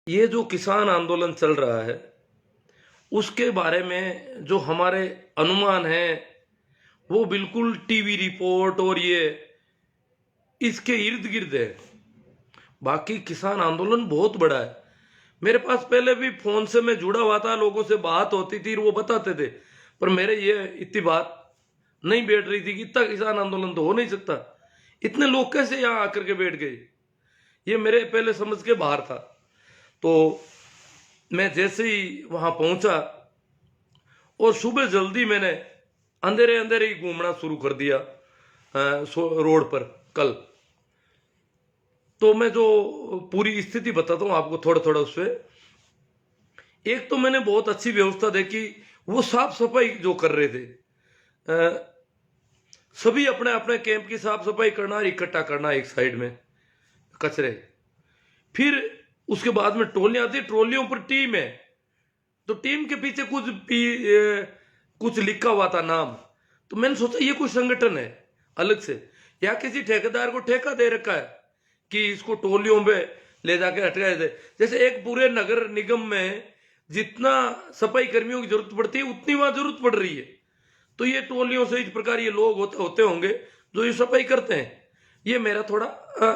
ये जो किसान आंदोलन चल रहा है, उसके बारे में जो हमारे अनुमान हैं, वो बिल्कुल टीवी रिपोर्ट और ये इसके इर्द गिर्द है। बाकी किसान आंदोलन बहुत बड़ा है। मेरे पास पहले भी फोन से मैं जुड़ा हुआ था, लोगों से बात होती थी, वो बताते थे, पर मेरे ये इतनी बात नहीं बैठ रही थी कि इतना किसान आंदोलन तो हो नहीं सकता। इतने लोग कैसे यहाँ आकर के बैठ गए, ये मेरे पहले समझ के बाहर था। तो मैं जैसे ही वहां पहुंचा और सुबह जल्दी मैंने अंधेरे अंधेरे ही घूमना शुरू कर दिया रोड पर कल। तो मैं जो पूरी स्थिति बताता हूं आपको थोड़ा थोड़ा उससे। एक तो मैंने बहुत अच्छी व्यवस्था देखी, वो साफ सफाई जो कर रहे थे, सभी अपने अपने कैंप की साफ सफाई करना, इकट्ठा करना एक साइड में कचरे। फिर उसके बाद में ट्रॉलियां आती, ट्रॉलियों पर टीम है, तो टीम के पीछे कुछ लिखा हुआ था नाम। तो मैंने सोचा ये कोई संगठन है अलग से, या किसी ठेकेदार को ठेका दे रखा है कि इसको टोलियों में ले जाके हटकाए दे। जैसे एक पूरे नगर निगम में जितना सफाई कर्मियों की जरूरत पड़ती है, उतनी वहां जरूरत पड़ रही है। तो ये टोलियों से इस प्रकार ये लोग होते होंगे जो ये सफाई करते हैं। ये मेरा थोड़ा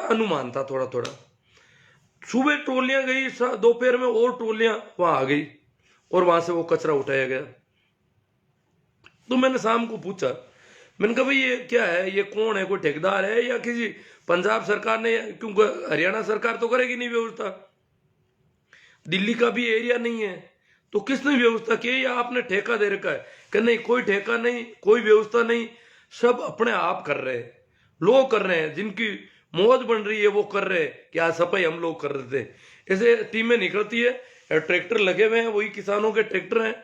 अनुमान था थोड़ा थोड़ा। सुबह ट्रोलियां गई, दोपहर में और ट्रोलियां वहां आ गई और वहां से वो कचरा उठाया गया। तो मैंने शाम को पूछा, मैंने कहा भाई ये क्या है, ये कौन है, कोई ठेकेदार है या किसी पंजाब सरकार ने, क्योंकि हरियाणा सरकार तो करेगी नहीं व्यवस्था, दिल्ली का भी एरिया नहीं है, तो किसने व्यवस्था की है या आपने ठेका दे रखा है? कि नहीं, कोई ठेका नहीं, कोई व्यवस्था नहीं, सब अपने आप कर रहे हैं, लोग कर रहे हैं, जिनकी मौज बन रही है वो कर रहे हैं। क्या सफाई हम लोग कर रहे थे। ऐसे टीमें निकलती है, ट्रैक्टर लगे हुए हैं, वही किसानों के ट्रैक्टर हैं,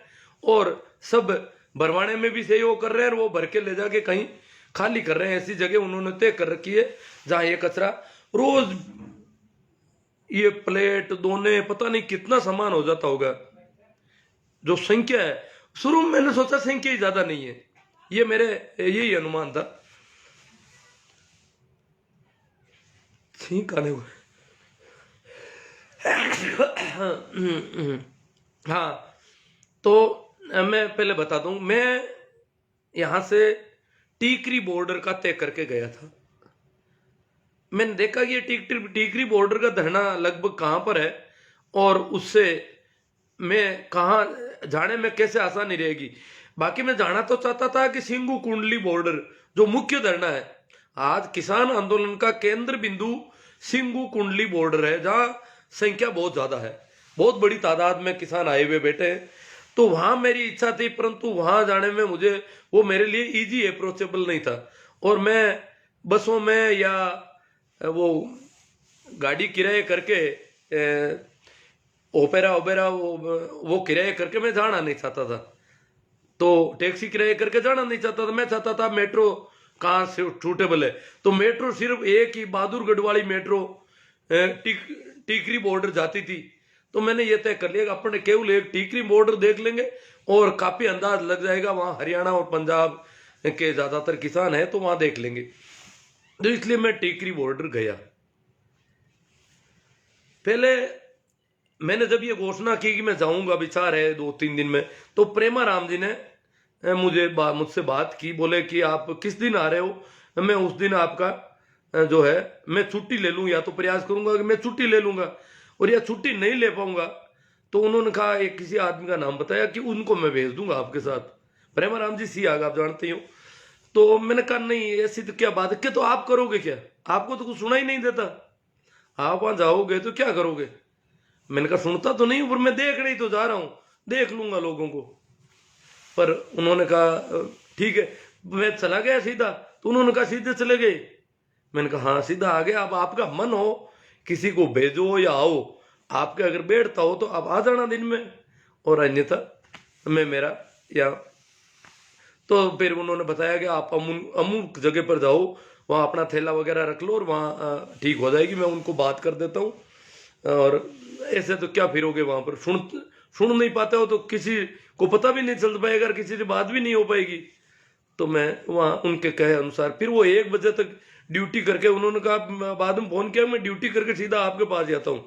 और सब भरवाने में भी सहयोग कर रहे हैं और वो भर के ले जाके कहीं खाली कर रहे हैं। ऐसी जगह उन्होंने तय कर रखी है जहां ये कचरा रोज, ये प्लेट दोने, पता नहीं कितना सामान हो जाता होगा। जो संख्या है, शुरू में मैंने सोचा संख्या ही ज्यादा नहीं है, ये मेरे यही अनुमान था। छींक आने को हाँ, तो मैं पहले बता दूं, मैं यहां से टीकरी बॉर्डर का तय करके गया था। मैंने देखा कि ये टीकरी बॉर्डर का धरना लगभग कहां पर है और उससे मैं कहां जाने में कैसे आसानी रहेगी। बाकी मैं जाना तो चाहता था कि सिंगू कुंडली बॉर्डर जो मुख्य धरना है, आज किसान आंदोलन का केंद्र बिंदु सिंगू कुंडली बॉर्डर है, जहां संख्या बहुत ज्यादा है, बहुत बड़ी तादाद में किसान आए हुए बैठे हैं। तो वहां मेरी इच्छा थी, परंतु वहां जाने में मुझे वो मेरे लिए इजी अप्रोचेबल नहीं था। और मैं बसों में या वो गाड़ी किराए करके ओपेरा ओपेरा वो किराए करके मैं जाना नहीं चाहता था। तो टैक्सी किराए करके जाना नहीं चाहता था। मैं चाहता था मेट्रो कहाँ से सूटेबल है, तो मेट्रो सिर्फ एक ही बहादुरगढ़ वाली मेट्रो टीकरी बॉर्डर जाती थी। तो मैंने ये तय कर लिया कि अपने केवल एक टीकरी बॉर्डर देख लेंगे और काफी अंदाज लग जाएगा, वहां हरियाणा और पंजाब के ज्यादातर किसान हैं तो वहां देख लेंगे। तो इसलिए मैं टीकरी बॉर्डर गया। पहले मैंने जब ये घोषणा की कि मैं जाऊंगा, विचार है 2-3 दिन में, तो प्रेमा राम जी ने मुझसे बात की, बोले कि आप किस दिन आ रहे हो, मैं उस दिन आपका जो है मैं छुट्टी ले लूं, या तो प्रयास करूंगा कि मैं छुट्टी ले लूंगा, और या छुट्टी नहीं ले पाऊंगा तो उन्होंने कहा एक किसी आदमी का नाम बताया कि उनको मैं भेज दूंगा आपके साथ, प्रेमा राम जी सी आग आप जानते हो। तो मैंने कहा नहीं ऐसी तो क्या बात है, क्या तो आप करोगे क्या, आपको तो कुछ सुना ही नहीं देता, आप वहां जाओगे तो क्या करोगे। मैंने कहा सुनता तो नहीं हूं, पर मैं देख नहीं तो जा रहा हूं, देख लूंगा लोगों को। पर उन्होंने कहा ठीक है। मैं चला गया सीधा, तो उन्होंने कहा सीधे चले गए। मैंने कहा हाँ सीधा आ गया, अब आपका मन हो किसी को भेजो या आओ, आपके अगर बैठता हो तो आप आ जाना दिन में, और अन्यथा मैं मेरा या। तो फिर उन्होंने बताया कि आप अमुक जगह पर जाओ, वहां अपना थैला वगैरह रख लो और वहां ठीक हो जाएगी, मैं उनको बात कर देता हूँ। और ऐसे तो क्या फिरोगे वहां पर, सुन नहीं पाते हो तो किसी को पता भी नहीं चल पाएगा और किसी से बात भी नहीं हो पाएगी। तो मैं वहां उनके कहे अनुसार, फिर वो 1 बजे तक ड्यूटी करके, उन्होंने कहा बाद में फोन किया मैं ड्यूटी करके सीधा आपके पास जाता हूँ,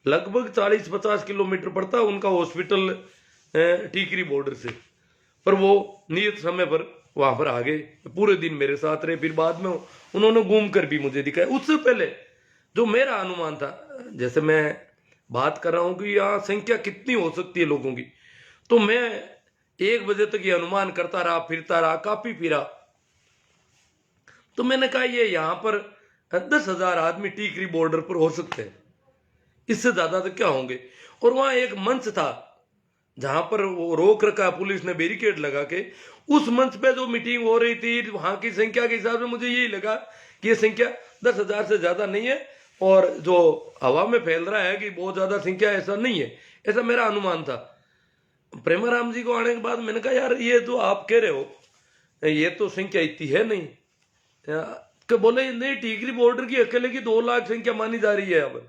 लगभग 40-50 किलोमीटर पड़ता है उनका हॉस्पिटल टीकरी बॉर्डर से। पर वो नियत समय पर वहां पर आ गए, पूरे दिन मेरे साथ रहे। फिर बाद में उन्होंने घूम कर भी मुझे दिखाया। उससे पहले जो मेरा अनुमान था, जैसे मैं बात कर रहा हूं कि यहाँ संख्या कितनी हो सकती है लोगों की, तो मैं 1 बजे तक ये अनुमान करता रहा, फिरता रहा, काफी फिरा। तो मैंने कहा ये यहाँ पर 10,000 आदमी टीकरी बॉर्डर पर हो सकते हैं, इससे ज्यादा तो क्या होंगे। और वहां एक मंच था जहां पर वो रोक रखा पुलिस ने बैरिकेड लगा के। उस मंच पे जो मीटिंग हो रही थी, वहां की संख्या के हिसाब से मुझे यही लगा कि ये संख्या 10,000 से ज्यादा नहीं है, और जो हवा में फैल रहा है कि बहुत ज्यादा संख्या, ऐसा नहीं है। ऐसा मेरा अनुमान था। प्रेमाराम जी को आने के बाद मैंने कहा यार ये तो आप कह रहे हो ये तो संख्या इतनी है नहीं। कि बोले नहीं, टीकरी बॉर्डर की अकेले की 2 लाख संख्या मानी जा रही है। अब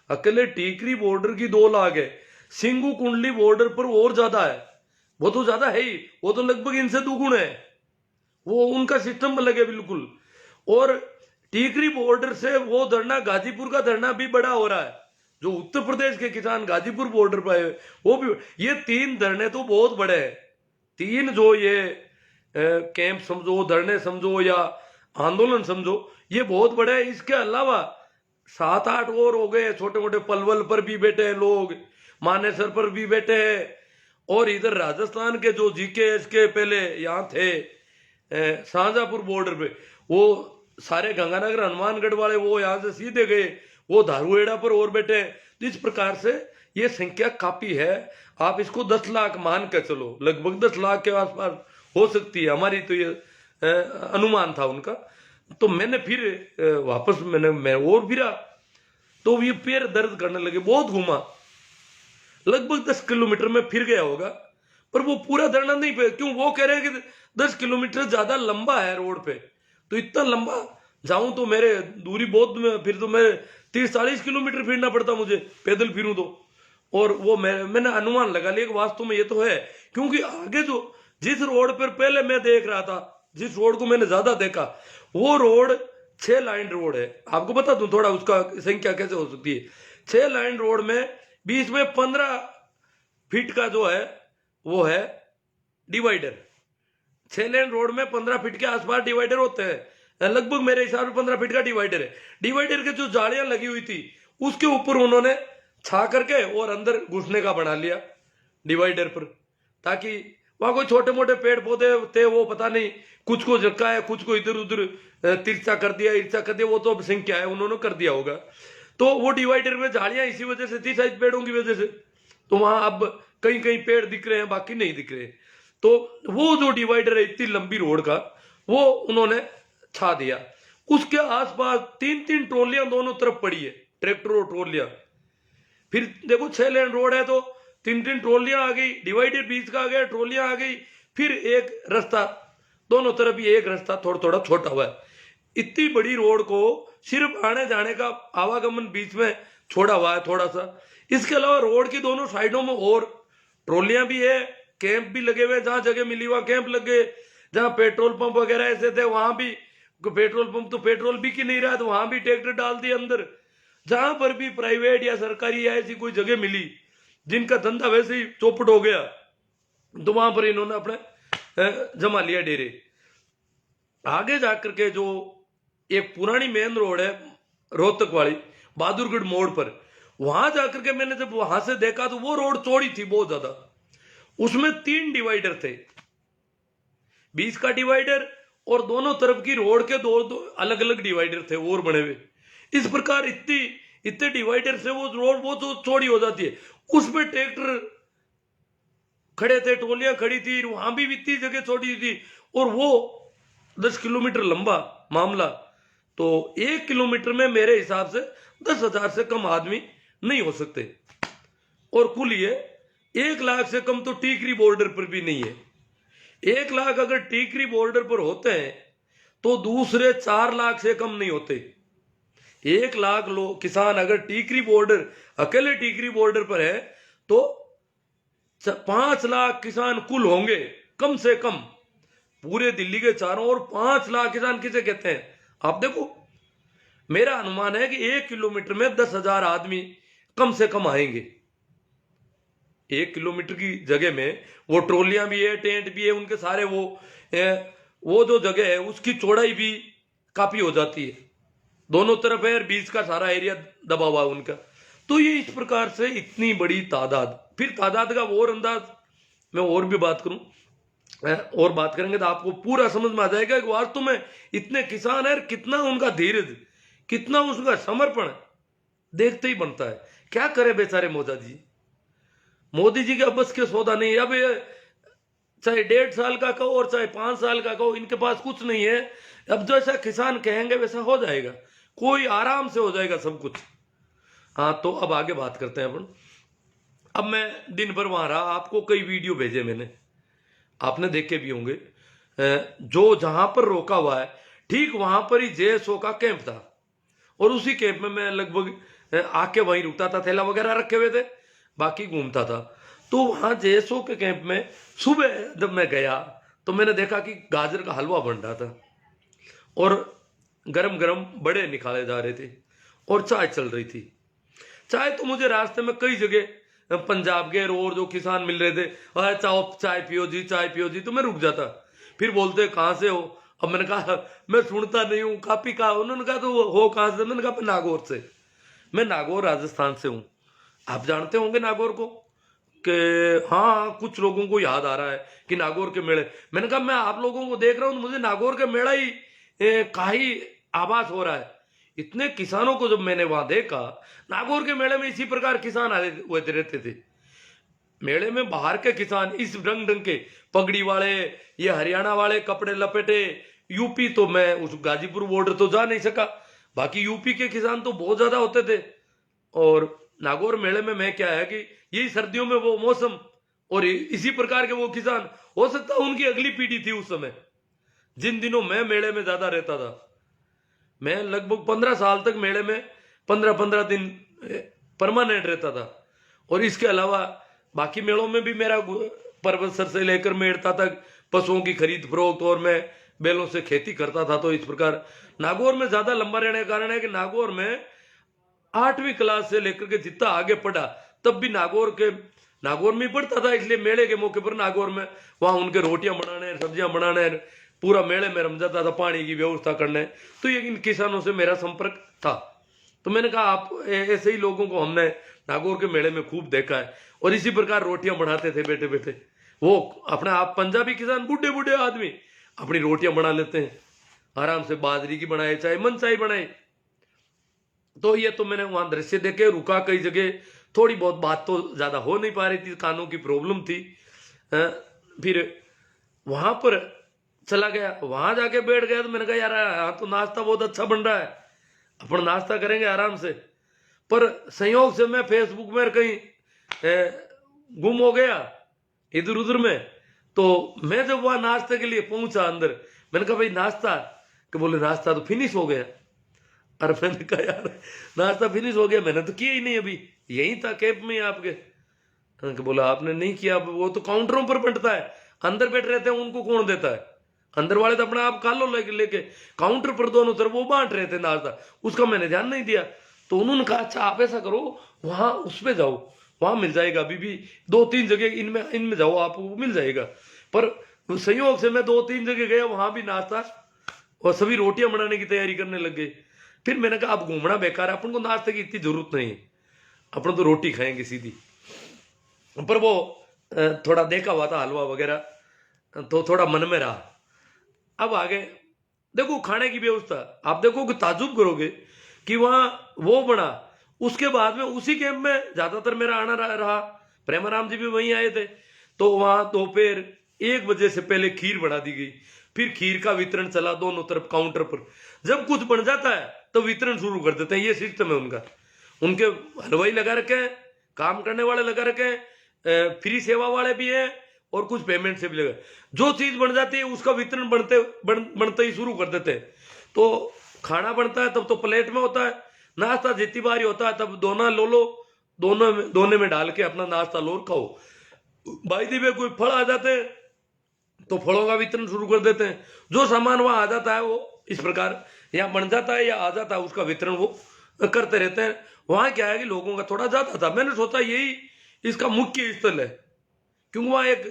अकेले टीकरी बॉर्डर की 2 लाख है, सिंगू कुंडली बॉर्डर पर और ज्यादा है। वो तो ज्यादा है ही, वो तो लगभग इनसे दुगुण है। वो उनका सिस्टम अलग है बिल्कुल। और टीकरी बॉर्डर से वो धरना, गाजीपुर का धरना भी बड़ा हो रहा है। जो उत्तर प्रदेश के किसान गाजीपुर बॉर्डर पर आए वो भी, ये 3 धरने तो बहुत बड़े हैं। 3 जो ये कैंप समझो, धरने समझो या आंदोलन समझो, ये बहुत बड़े हैं। इसके अलावा 7-8 और हो गए छोटे मोटे। पलवल पर भी बैठे हैं लोग, मानेसर पर भी बैठे हैं। और इधर राजस्थान के जो जीकेएस के पहले यहाँ थे शाहजहांपुर बॉर्डर पे, वो सारे गंगानगर हनुमानगढ़ वाले वो यहाँ से सीधे गए, वो धारुएड़ा पर और बैठे हैं। तो इस प्रकार से ये संख्या काफी है। आप इसको 10 लाख मान के चलो, लगभग 10 लाख के आसपास हो सकती है। हमारी तो ये अनुमान था उनका। तो मैंने फिर वापस मैं और फिरा, तो ये पैर दर्द करने लगे, बहुत घूमा। लगभग 10 किलोमीटर में फिर गया होगा, पर वो पूरा धरना नहीं पे। क्यों? वो कह रहे हैं कि 10 किलोमीटर ज्यादा लंबा है रोड पे, तो इतना लंबा जाऊं तो मेरे दूरी बहुत, फिर तो मैं 30-40 किलोमीटर फिरना पड़ता मुझे, पैदल फिरूं तो। और वो मैंने अनुमान लगा लिया कि वास्तव में ये तो है। क्योंकि आगे जो जिस रोड पर पहले मैं देख रहा था, जिस रोड को मैंने ज्यादा देखा, वो रोड 6 लाइन रोड है। आपको बता दूं थोड़ा उसका संख्या कैसे हो सकती है। 6 लाइन रोड में बीच में 15 फीट का जो है वो है डिवाइडर। 6 लेन रोड में 15 फीट के आसपास डिवाइडर होते हैं, लगभग मेरे हिसाब से 15 फीट का डिवाइडर है। डिवाइडर के जो जालियां लगी हुई थी उसके ऊपर उन्होंने छा करके और अंदर घुसने का बना लिया डिवाइडर पर, ताकि वहां कोई छोटे मोटे पेड़ पौधे थे, वो पता नहीं कुछ को झटका है, कुछ को इधर उधर तिरछा कर दिया, ईर्षा कर दिया, वो तो अब संख्या है उन्होंने कर दिया होगा। तो वो डिवाइडर में झाड़ियां इसी वजह से थी, शायद पेड़ों की वजह से। तो वहां अब कहीं कहीं पेड़ दिख रहे हैं, बाकी नहीं दिख रहे। तो वो जो डिवाइडर है इतनी लंबी रोड का, वो उन्होंने छा दिया। उसके आसपास 3-3 ट्रॉलियां दोनों तरफ पड़ी है, ट्रैक्टर और ट्रॉलियां। फिर देखो 6 लेन रोड है तो 3-3 ट्रॉलियां आ गई, डिवाइडर बीच का आ गया, ट्रॉलियां आ गई, फिर एक रास्ता, दोनों तरफ ही एक रास्ता थोड़ा थोड़ा छोटा हुआ है। इतनी बड़ी रोड को सिर्फ आने जाने का आवागमन बीच में छोड़ा हुआ है थोड़ा सा। इसके अलावा रोड की दोनों साइडों में और ट्रॉलियां भी है, कैंप भी लगे हुए, जहां जगह मिली वहां कैंप लगे। जहां पेट्रोल पंप वगैरह ऐसे थे वहां भी, पेट्रोल पंप तो पेट्रोल भी की नहीं रहा, तो वहां भी ट्रैक्टर डाल दिए अंदर। जहां पर भी प्राइवेट या सरकारी या ऐसी कोई जगह मिली जिनका धंधा वैसे ही चौपट हो गया, तो वहां पर इन्होंने अपने जमा लिया डेरे। आगे जाकर के जो एक पुरानी मेन रोड है रोहतक वाली, बहादुरगढ़ मोड़ पर, वहां जाकर के मैंने जब वहां से देखा तो वो रोड चौड़ी थी बहुत ज्यादा। उसमें 3 डिवाइडर थे, बीच का डिवाइडर और दोनों तरफ की रोड के दो अलग अलग डिवाइडर थे और बने हुए। इस प्रकार इतने डिवाइडर से वो रोड वो तो चौड़ी हो जाती है। उसमें ट्रैक्टर खड़े थे, टोलियां खड़ी थी, वहां भी इतनी जगह छोड़ी थी। और वो 10 किलोमीटर लंबा मामला, तो 1 किलोमीटर में मेरे हिसाब से 10,000 से कम आदमी नहीं हो सकते। और कुल ये 1 लाख से कम तो टीकरी बॉर्डर पर भी नहीं है। 1 लाख अगर टीकरी बॉर्डर पर होते हैं तो दूसरे 4 लाख से कम नहीं होते। 1 लाख लोग किसान अगर टीकरी बॉर्डर, अकेले टीकरी बॉर्डर पर है तो 5 लाख किसान कुल होंगे कम से कम। पूरे दिल्ली के चारों ओर 5 लाख किसान किसे कहते हैं आप देखो। मेरा अनुमान है कि 1 किलोमीटर में 10,000 आदमी कम से कम आएंगे। 1 किलोमीटर की जगह में वो ट्रोलियां भी है, टेंट भी है, उनके सारे वो जो जगह है उसकी चौड़ाई भी काफी हो जाती है, दोनों तरफ है, बीच का सारा एरिया दबा हुआ है उनका। तो ये इस प्रकार से इतनी बड़ी तादाद, फिर तादाद का और अंदाज मैं और भी बात करूं और बात करेंगे तो आपको पूरा समझ में आ जाएगा कि वास्तव में इतने किसान है, कितना उनका धीरज, कितना उसका समर्पण देखते ही बनता है। क्या करे बेचारे मोदी जी के बस के सौदा नहीं। अब चाहे 1.5 साल का कहो और चाहे 5 साल का कहो, इनके पास कुछ नहीं है। अब जैसा किसान कहेंगे वैसा हो जाएगा, कोई आराम से हो जाएगा सब कुछ। हाँ, तो अब आगे बात करते हैं अपन। अब मैं दिन भर वहां रहा, आपको कई वीडियो भेजे मैंने, आपने देखे भी होंगे। जो जहां पर रोका हुआ है ठीक वहां पर ही JSO का कैंप था, और उसी कैंप में मैं लगभग आके वहीं रुकता था, थैला वगैरह रखे हुए थे, बाकी घूमता था। तो वहां JSO के कैंप में सुबह जब मैं गया तो मैंने देखा कि गाजर का हलवा बन रहा था और गरम गरम बड़े निकाले जा रहे थे और चाय चल रही थी। चाय तो मुझे रास्ते में कई जगह पंजाब के और जो किसान मिल रहे थे, अरे चाय पियो जी, चाय पियो जी, तो मैं रुक जाता। फिर बोलते कहाँ से हो? अब मैंने कहा मैं सुनता नहीं हूँ, काफी कहा। उन्होंने कहा तो हो कहाँ से? मैंने कहा मैं नागौर से, मैं नागौर राजस्थान से हूँ। आप जानते होंगे नागौर को? कि हाँ, कुछ लोगों को याद आ रहा है कि नागौर के मेले। मैंने कहा मैं आप लोगों को देख रहा हूँ, मुझे नागौर के मेला ही का ही आभास हो रहा है। इतने किसानों को जब मैंने वहां देखा, नागौर के मेले में इसी प्रकार किसान आए हुए रहते थे। मेले में बाहर के किसान इस रंग ढंग के पगड़ी वाले, ये हरियाणा वाले कपड़े लपेटे, यूपी तो मैं उस गाजीपुर बॉर्डर तो जा नहीं सका, बाकी यूपी के किसान तो बहुत ज्यादा होते थे। और नागौर मेले में मैं क्या है कि यही सर्दियों में वो मौसम और इसी प्रकार के वो किसान, हो सकता है उनकी अगली पीढ़ी थी उस समय। जिन दिनों मैं मेले में ज्यादा रहता था, मैं लगभग 15 साल तक मेले में 15-15 दिन परमानेंट रहता था। और इसके अलावा बाकी मेलों में भी मेरा परवसर से लेकर मेड़ता तक पशुओं की खरीद फरोख्त, और मैं बैलों से खेती करता था। तो इस प्रकार नागौर में ज्यादा लंबा रहने का कारण है कि नागौर में 8वीं क्लास से लेकर के जितना आगे पढ़ा तब भी नागौर में पढ़ता था। इसलिए मेले के मौके पर नागौर में वहां उनके रोटियां बनाने, सब्जियां बनाने, पूरा मेले में रम जाता था, पानी की व्यवस्था करने। तो ये इन किसानों से मेरा संपर्क था। तो मैंने कहा आप ऐसे ही लोगों को हमने नागौर के मेले में खूब देखा है, और इसी प्रकार रोटियां बनाते थे बैठे बैठे। वो अपने आप पंजाबी किसान, बूढ़े बूढ़े आदमी अपनी रोटियां बना लेते हैं आराम से, बाजरी की बनाए चाहे मनसाई बनाए। तो ये तो मैंने वहां दृश्य देखे, रुका कई जगह, थोड़ी बहुत बात तो ज्यादा हो नहीं पा रही थी, कानों की प्रॉब्लम थी। फिर वहां पर चला गया, वहां जाके बैठ गया तो मैंने कहा यार यहाँ तो नाश्ता बहुत अच्छा बन रहा है, अपन नाश्ता करेंगे आराम से। पर संयोग से मैं फेसबुक में कहीं गुम हो गया इधर उधर में। तो मैं जब वहां नाश्ते के लिए पहुंचा अंदर, मैंने कहा भाई नाश्ता, कि बोले नाश्ता तो फिनिश हो गया। अरे मैंने कहा यार नाश्ता फिनिश हो गया, मैंने तो किया ही नहीं, अभी यही था कैंप में आपके। बोला आपने नहीं किया, वो तो काउंटरों पर बंटता है, अंदर बैठ रहते हैं, उनको कौन देता है? अंदर वाले तो अपना आप कालो लेके काउंटर पर दोनों तरफ वो बांट रहे थे नाश्ता, उसका मैंने ध्यान नहीं दिया। तो उन्होंने कहा अच्छा आप ऐसा करो, वहां उस पे जाओ, वहां मिल जाएगा, अभी भी 2-3 जगह इनमें जाओ, आपको मिल जाएगा। पर संयोग से मैं 2-3 जगह गया, वहां भी नाश्ता और सभी रोटियां बनाने की तैयारी करने लग गए। फिर मैंने कहा अब घूमना बेकार है, अपन को नाश्ते की इतनी जरूरत नहीं है, अपन तो रोटी खाएंगे सीधी। पर वो थोड़ा देखा हुआ था हलवा वगैरह, तो थोड़ा मन में रहा। अब आगे देखो खाने की व्यवस्था, आप देखो कि ताजुब करोगे कि वहां वो बना। उसके बाद में उसी कैंप में ज्यादातर मेरा आना रहा, प्रेमाराम जी भी वहीं आए थे। तो वहां दोपहर 1 बजे से पहले खीर बना दी गई, फिर खीर का वितरण चला दोनों तरफ काउंटर पर। जब कुछ बन जाता है तो वितरण शुरू कर देते हैं, ये सिस्टम है उनका। उनके हलवाई लगा रखे हैं, काम करने वाले लगा रखे हैं, फ्री सेवा वाले भी हैं, और कुछ पेमेंट से भी लगा। जो चीज बन जाती है उसका वितरण बनते ही शुरू कर देते हैं। तो खाना बनता है तब तो प्लेट में होता है, नाश्ता जितनी बारी होता है तब दोना लो, दोने में डाल के अपना नाश्ता लो और खाओ। भाई दी कोई फल आ जाते हैं तो फलों का वितरण शुरू कर देते हैं। जो सामान वहां आ जाता है वो इस प्रकार या बन जाता है या आ जाता है, उसका वितरण वो करते रहते हैं। वहां क्या है कि लोगों का थोड़ा ज्यादा था। मैंने सोचा यही इसका मुख्य स्थल है, क्योंकि वहां एक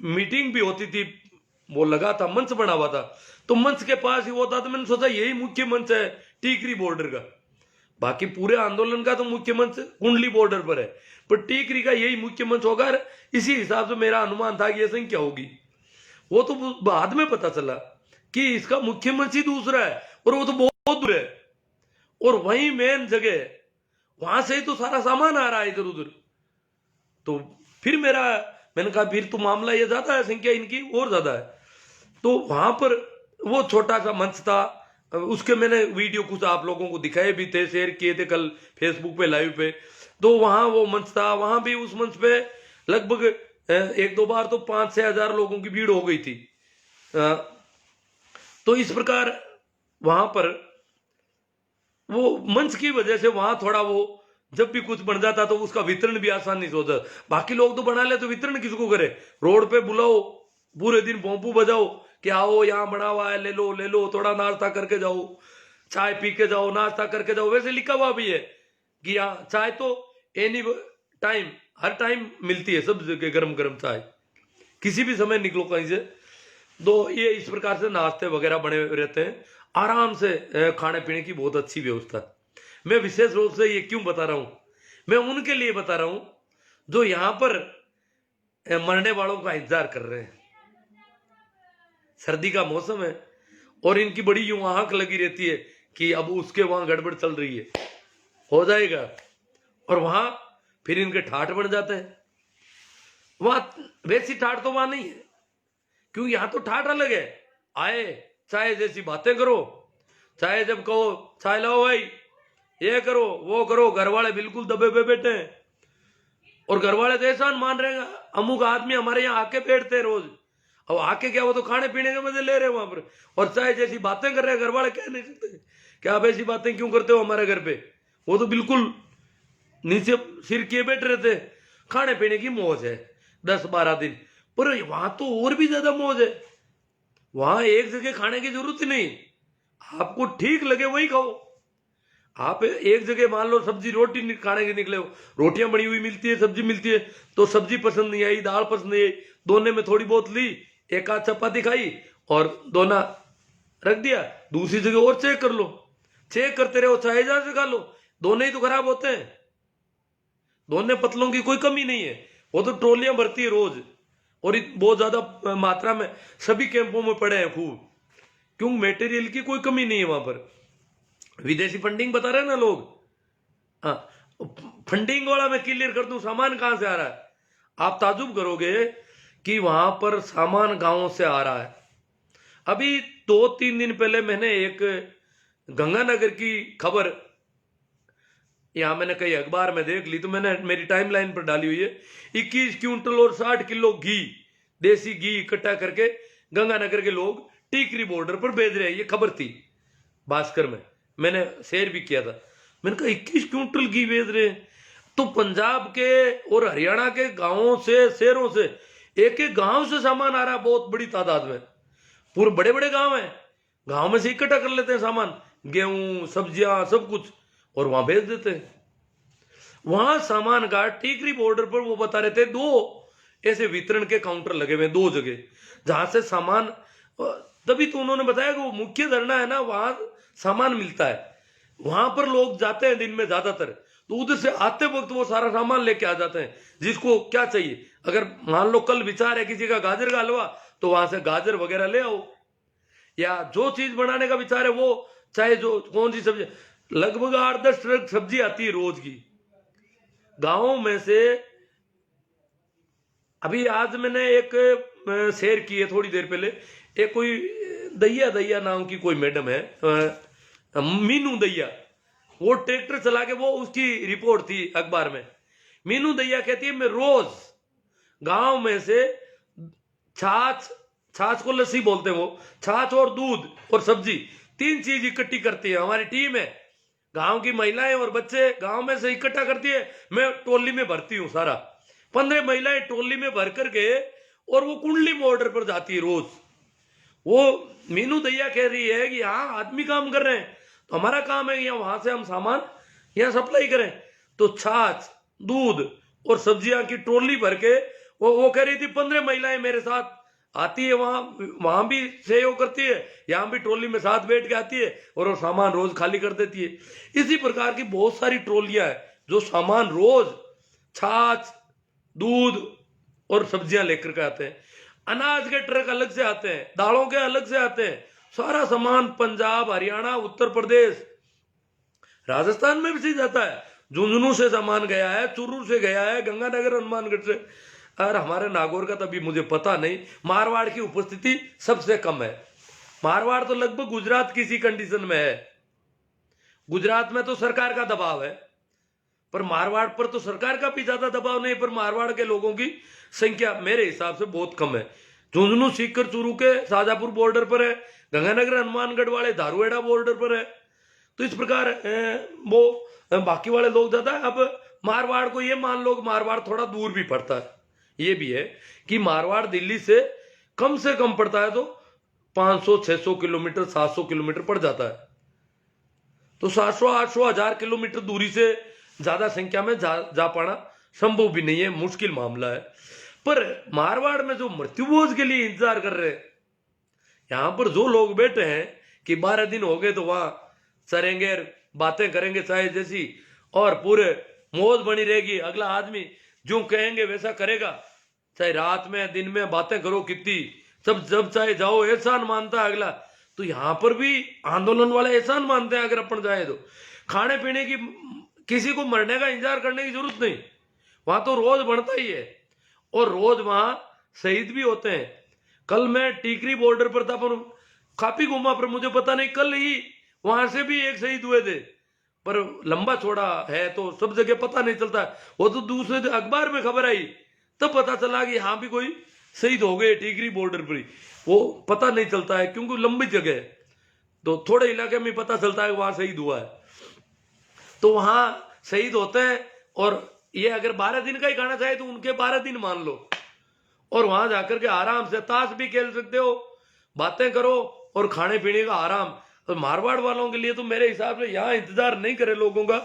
मीटिंग भी होती थी, वो लगा था, मंच बना हुआ था, तो मंच के पास ही वो था। तो मैंने सोचा यही मुख्य मंच है टीकरी बॉर्डर का। बाकी पूरे आंदोलन का तो मुख्य मंच कुंडली बॉर्डर पर है, पर टीकरी का यही मुख्य मंच होगा। इसी हिसाब से मेरा अनुमान था कि यह संख्या होगी। वो तो बाद में पता चला कि इसका मुख्य मंच ही दूसरा है, और वो तो बहुत दूर है, और वही मेन जगह है, वहां से ही तो सारा सामान आ रहा है इधर उधर। तो फिर मैंने कहा फिर तो मामला ये ज्यादा है, संख्या इनकी और ज्यादा है। तो वहां पर वो छोटा सा मंच था, उसके मैंने वीडियो कुछ आप लोगों को दिखाए भी थे, शेयर किए थे कल फेसबुक पे लाइव पे। तो वहां वो मंच था, वहां भी उस मंच पे लगभग एक दो बार तो 5-6 हजार लोगों की भीड़ हो गई थी। तो इस प्रकार वहां पर वो मंच की वजह से वहां थोड़ा वो जब भी कुछ बन जाता तो उसका वितरण भी आसानी से होता। बाकी लोग तो बना ले तो वितरण किसको करे? रोड पे बुलाओ, पूरे दिन पोंपू बजाओ कि आओ यहाँ बना हुआ है, ले लो, थोड़ा नाश्ता करके जाओ, चाय पी के जाओ, नाश्ता करके जाओ। वैसे लिखा हुआ भी है कि यहाँ चाय तो एनी टाइम, हर टाइम मिलती है, सब जगह गरम गरम चाय, किसी भी समय निकलो कहीं से। तो ये इस प्रकार से नाश्ते वगैरह बने रहते हैं, आराम से खाने पीने की बहुत अच्छी व्यवस्था। मैं विशेष रूप से ये क्यों बता रहा हूं? मैं उनके लिए बता रहा हूं जो यहां पर मरने वालों का इंतजार कर रहे हैं। सर्दी का मौसम है और इनकी बड़ी यूं आंख लगी रहती है कि अब उसके वहां गड़बड़ चल रही है, हो जाएगा, और वहां फिर इनके ठाठ बढ़ जाते हैं। वहां वैसी ठाठ तो वहां नहीं है, क्योंकि यहां तो ठाठ अलग है। आए चाय जैसी बातें करो, चाहे जब कहो चाय लाओ भाई, ये करो वो करो, घर वाले बिल्कुल दबे पे बैठे हैं, और घर वाले तो एहसान मान रहे हैं। अमुक आदमी हमारे यहाँ आके बैठते हैं रोज, अब आके क्या वो तो खाने पीने के मजे ले रहे हैं वहां पर, और चाय जैसी बातें कर रहे हैं। घर वाले कह नहीं सकते क्या आप ऐसी बातें क्यों करते हो हमारे घर पे? वो तो बिल्कुल नीचे सिर किए बैठ रहे थे। खाने पीने की मौज है 10-12 दिन, पर वहां तो और भी ज्यादा मौज है। वहां एक जगह खाने की जरूरत ही नहीं, आपको ठीक लगे वही खाओ। आप एक जगह मान लो सब्जी रोटी खाने के निकले हो, रोटियां बनी हुई मिलती है, सब्जी मिलती है, तो सब्जी पसंद नहीं आई, दाल पसंद नहीं आई, दोने में थोड़ी बहुत ली, एक आध चपाती खाई और दोना रख दिया। दूसरी जगह और चेक कर लो, चेक करते रहो, चाहे जहां से खा लो, दोनों ही तो खराब होते हैं। दोनों पतलों की कोई कमी नहीं है, वो तो ट्रॉलियां भरती है रोज, और बहुत ज्यादा मात्रा में सभी कैंपों में पड़े हैं खूब, क्यों मटेरियल की कोई कमी नहीं है वहां पर। विदेशी फंडिंग बता रहे हैं ना लोग, हाँ, फंडिंग वाला मैं क्लियर कर दूं, सामान कहां से आ रहा है? आप ताजुब करोगे कि वहां पर सामान गांवों से आ रहा है। अभी 2-3 दिन पहले मैंने एक गंगानगर की खबर यहां मैंने कई अखबार में देख ली, तो मैंने मेरी टाइमलाइन पर डाली हुई है। 21 क्विंटल और 60 किलो घी, देसी घी इकट्ठा करके गंगानगर के लोग टीकरी बॉर्डर पर भेज रहे हैं। ये खबर थी भास्कर में, मैंने शेयर भी किया था। मैंने कहा 21 क्विंटल घी भेज रहे हैं, तो पंजाब के और हरियाणा के गांवों से, शहरों से, एक एक गांव से सामान आ रहा है बहुत बड़ी तादाद में। पूरे बड़े बड़े गांव हैं, गांव में से इकट्ठा कर लेते हैं सामान, गेहूं सब्जियां सब कुछ, और वहां भेज देते हैं। वहां सामान का टीकरी बॉर्डर पर वो बता रहे थे 2 ऐसे वितरण के काउंटर लगे हुए 2 जगह, जहां से सामान, तभी तो उन्होंने बताया कि वो मुख्य धरना है ना, वहां सामान मिलता है, वहां पर लोग जाते हैं दिन में ज्यादातर, तो उधर से आते वक्त वो सारा सामान लेके आ जाते हैं जिसको क्या चाहिए। अगर मान लो कल विचार है किसी का गाजर का हलवा, तो वहां से गाजर वगैरह ले आओ, या जो चीज बनाने का विचार है वो, चाहे जो कौन सी सब्जी, लगभग 8-10 ट्रक सब्जी आती है रोज की गांवों में से। अभी आज मैंने एक शेयर की है थोड़ी देर पहले, एक कोई दैया नाम की कोई मैडम है, मीनू दैया, वो ट्रैक्टर चला के, वो उसकी रिपोर्ट थी अखबार में। मीनू दैया कहती है मैं रोज गांव में से छाछ को लस्सी बोलते हैं वो, छाछ और दूध और सब्जी 3 चीज इकट्ठी करती है हमारी टीम है। गांव की महिलाएं और बच्चे गांव में से इकट्ठा करती है, मैं टोली में भरती हूँ सारा, 15 महिलाएं टोली में भर करके, और वो कुंडली बॉर्डर पर जाती है रोज। वो मीनू दैया कह रही है कि हाँ आदमी काम कर रहे हैं, तो हमारा काम है यहाँ वहां से हम सामान यहाँ सप्लाई करें। तो छाछ, दूध और सब्जियां की ट्रॉली भर के वो कह रही थी 15 महिलाएं मेरे साथ आती है, वहां भी सहयोग करती है, यहाँ भी ट्रॉली में साथ बैठ के आती है और वो सामान रोज खाली कर देती है। इसी प्रकार की बहुत सारी ट्रॉलियां हैं जो सामान रोज छाछ, दूध और सब्जियां लेकर के आते हैं। अनाज के ट्रक अलग से आते हैं, दालों के अलग से आते हैं। सारा सामान पंजाब, हरियाणा, उत्तर प्रदेश, राजस्थान में भी चीज जाता है। झुंझुनू से सामान गया है, चूरू से गया है, गंगानगर, हनुमानगढ़ से। और हमारे नागौर का तभी मुझे पता नहीं। मारवाड़ की उपस्थिति सबसे कम है। मारवाड़ तो लगभग गुजरात की सी कंडीशन में है। गुजरात में तो सरकार का दबाव है, पर मारवाड़ पर तो सरकार का भी ज्यादा दबाव नहीं, पर मारवाड़ के लोगों की संख्या मेरे हिसाब से बहुत कम है। झुंझुनू, सीकर, चूरू के शाजापुर बॉर्डर पर है, गंगानगर, हनुमानगढ़ वाले धारूहेड़ा बॉर्डर पर है। तो इस प्रकार वो बाकी वाले लोग ज्यादा है। अब मारवाड़ को ये मान लो, मारवाड़ थोड़ा दूर भी पड़ता है। ये भी है कि मारवाड़ दिल्ली से कम पड़ता है तो 500-600 किलोमीटर, 700 किलोमीटर पड़ जाता है। तो 700-800 1000 किलोमीटर दूरी से ज्यादा संख्या में जा पाना संभव भी नहीं है, मुश्किल मामला है। पर मारवाड़ में जो मृत्युभोज के लिए इंतजार कर रहे हैं, यहां पर जो लोग बैठे हैं कि 12 दिन हो गए तो वहां सरेंगे, बातें करेंगे चाय जैसी, और पूरे मौज बनी रहेगी। अगला आदमी जो कहेंगे वैसा करेगा, चाहे रात में दिन में बातें करो कितनी, सब जब चाहे जाओ, एहसान मानता है अगला। तो यहां पर भी आंदोलन वाले एहसान मानते हैं अगर अपन जाए तो। खाने पीने की, किसी को मरने का इंतजार करने की जरूरत नहीं, वहां तो रोज बनता ही है और रोज वहां शहीद भी होते हैं। कल मैं टीकरी बॉर्डर पर था, पर काफी घूमा, पर मुझे पता नहीं, कल ही वहां से भी एक शहीद हुए थे। पर लंबा चौड़ा है तो सब जगह पता नहीं चलता। वो तो दूसरे दिन अखबार में खबर आई तब पता चला कि यहाँ भी कोई शहीद हो गए टीकरी बॉर्डर पर ही। वो पता नहीं चलता है क्योंकि लंबी जगह है, तो थोड़े इलाके में पता चलता है वहां शहीद हुआ है। तो वहां शहीद होते हैं, और ये अगर 12 दिन का ही खाना चाहे तो उनके 12 दिन मान लो, और वहां जाकर के आराम से ताश भी खेल सकते हो, बातें करो और खाने पीने का आराम। तो मारवाड़ वालों के लिए तो मेरे हिसाब से यहाँ इंतजार नहीं करे लोगों का,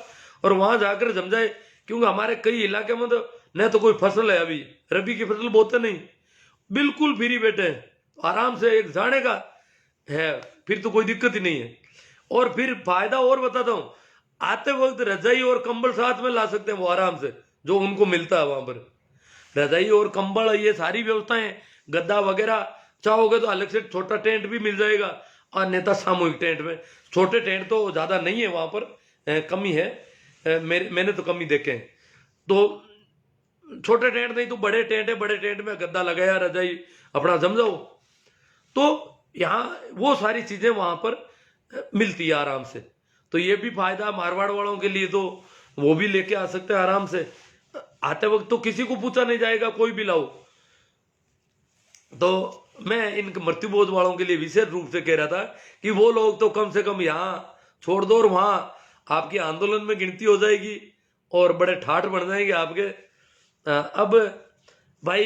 और वहां जाकर जम जाए। क्योंकि हमारे कई इलाके में तो न तो कोई फसल है, अभी रबी की फसल बोते नहीं, बिल्कुल फ्री बैठे हैं, आराम से एक जाने का है, फिर तो कोई दिक्कत ही नहीं है। और फिर फायदा और बताता हूं, आते वक्त रजाई और कंबल साथ में ला सकते हैं वो आराम से, जो उनको मिलता है वहां पर। रजाई और कंबल, ये सारी व्यवस्थाएं, गद्दा वगैरह, चाहोगे तो अलग से छोटा टेंट भी मिल जाएगा, अन्यथा सामूहिक टेंट में। छोटे टेंट तो ज्यादा नहीं है वहां पर, कमी है, मैंने तो कमी देखे हैं। तो छोटे टेंट नहीं तो बड़े टेंट है, बड़े टेंट में गद्दा लगाया, रजाई, अपना जम जाओ। तो यहाँ वो सारी चीजें वहां पर मिलती है आराम से। तो ये भी फायदा मारवाड़ वालों के लिए, तो वो भी लेके आ सकते हैं आराम से। आते वक्त तो किसी को पूछा नहीं जाएगा, कोई भी लाओ। तो मैं इन मृत्युभोज वालों के लिए विशेष रूप से कह रहा था कि वो लोग तो कम से कम यहाँ छोड़ दो, और वहां आपकी आंदोलन में गिनती हो जाएगी और बड़े ठाठ बन जाएंगे आपके। अब भाई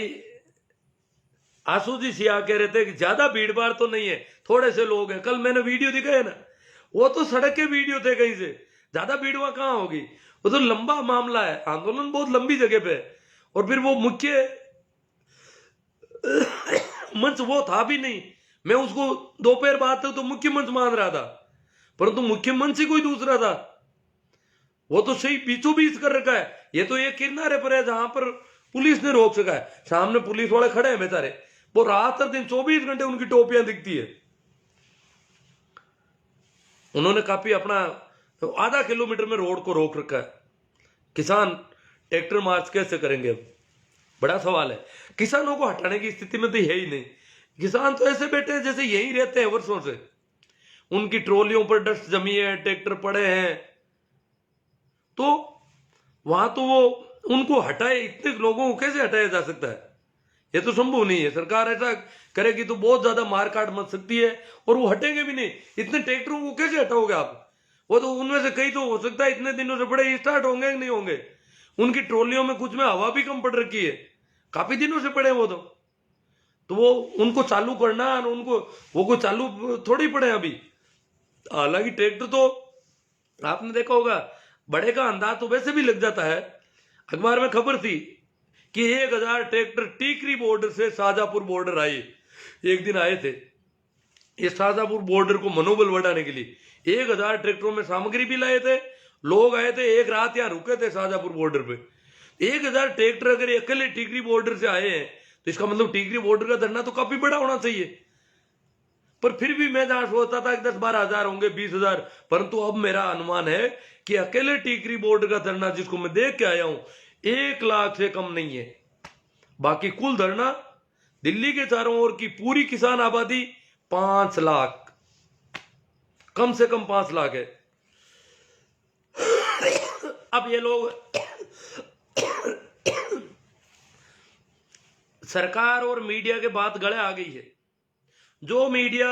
आंसू जी सिया कह रहे थे कि ज्यादा भीड़ भाड़ तो नहीं है, थोड़े से लोग हैं। कल मैंने वीडियो दिखाया ना, वो तो सड़क के वीडियो थे, कहीं से ज्यादा भीड़ वहां कहाँ होगी। वो तो लंबा मामला है, आंदोलन बहुत लंबी जगह पे है। और फिर वो मुख्य मंच वो था भी नहीं, मैं उसको दोपहर बाद तक तो मुख्य मंच मान रहा था, परंतु मुख्य मंच ही कोई दूसरा था। वो तो सही बीचों बीच कर रखा है। ये तो एक किनारे पर है जहां पर पुलिस ने रोक सका है, सामने पुलिस वाले खड़े हैं बेचारे, वो रात और दिन 24 घंटे उनकी टोपियां दिखती है। उन्होंने काफी अपना आधा किलोमीटर में रोड को रोक रखा है। किसान ट्रैक्टर मार्च कैसे करेंगे, अब बड़ा सवाल है। किसानों को हटाने की स्थिति में तो है ही नहीं। किसान तो ऐसे बैठे हैं जैसे यहीं रहते हैं वर्षों से, उनकी ट्रॉलियों पर डस्ट जमी है, ट्रैक्टर पड़े हैं। तो वहां तो वो उनको हटाए, इतने लोगों को कैसे हटाया जा सकता है, ये तो संभव नहीं है। सरकार ऐसा करेगी तो बहुत ज्यादा मार काट मच सकती है, और वो हटेंगे भी नहीं। इतने ट्रैक्टरों को कैसे हटाओगे आप? वो तो उनमें से कई तो हो सकता है इतने दिनों से बड़े स्टार्ट होंगे कि नहीं होंगे। उनकी ट्रॉलियों में कुछ में हवा भी कम पड़ रखी है, काफी दिनों से पड़े वो तो वो उनको चालू करना, उनको वो को चालू थोड़ी पड़े अभी। हालांकि ट्रैक्टर तो आपने देखा होगा बड़े का अंदाज तो वैसे भी लग जाता है। अखबार में खबर थी कि 1000 ट्रैक्टर टीकरी बॉर्डर से शाहजहांपुर बॉर्डर आए। एक दिन आए थे ये शाहजहांपुर बॉर्डर को मनोबल बढ़ाने के लिए। 1000 ट्रैक्टरों में सामग्री भी लाए थे, लोग आए थे, एक रात यहाँ रुके थे शाहजहांपुर बॉर्डर पे। 1000 ट्रैक्टर अगर अकेले टीकरी बॉर्डर से आए हैं तो इसका मतलब टीकरी बॉर्डर का धरना तो काफी बड़ा होना चाहिए। पर फिर भी मैं जहां सोचता था कि 10-12 हजार होंगे, 20,000, परंतु अब मेरा अनुमान है कि अकेले टीकरी बॉर्डर का धरना जिसको मैं देख के आया हूं 1 लाख से कम नहीं है। बाकी कुल धरना दिल्ली के चारों ओर की पूरी किसान आबादी 5 लाख, कम से कम 5 लाख है। अब ये लोग सरकार और मीडिया के बात गले आ गई है। जो मीडिया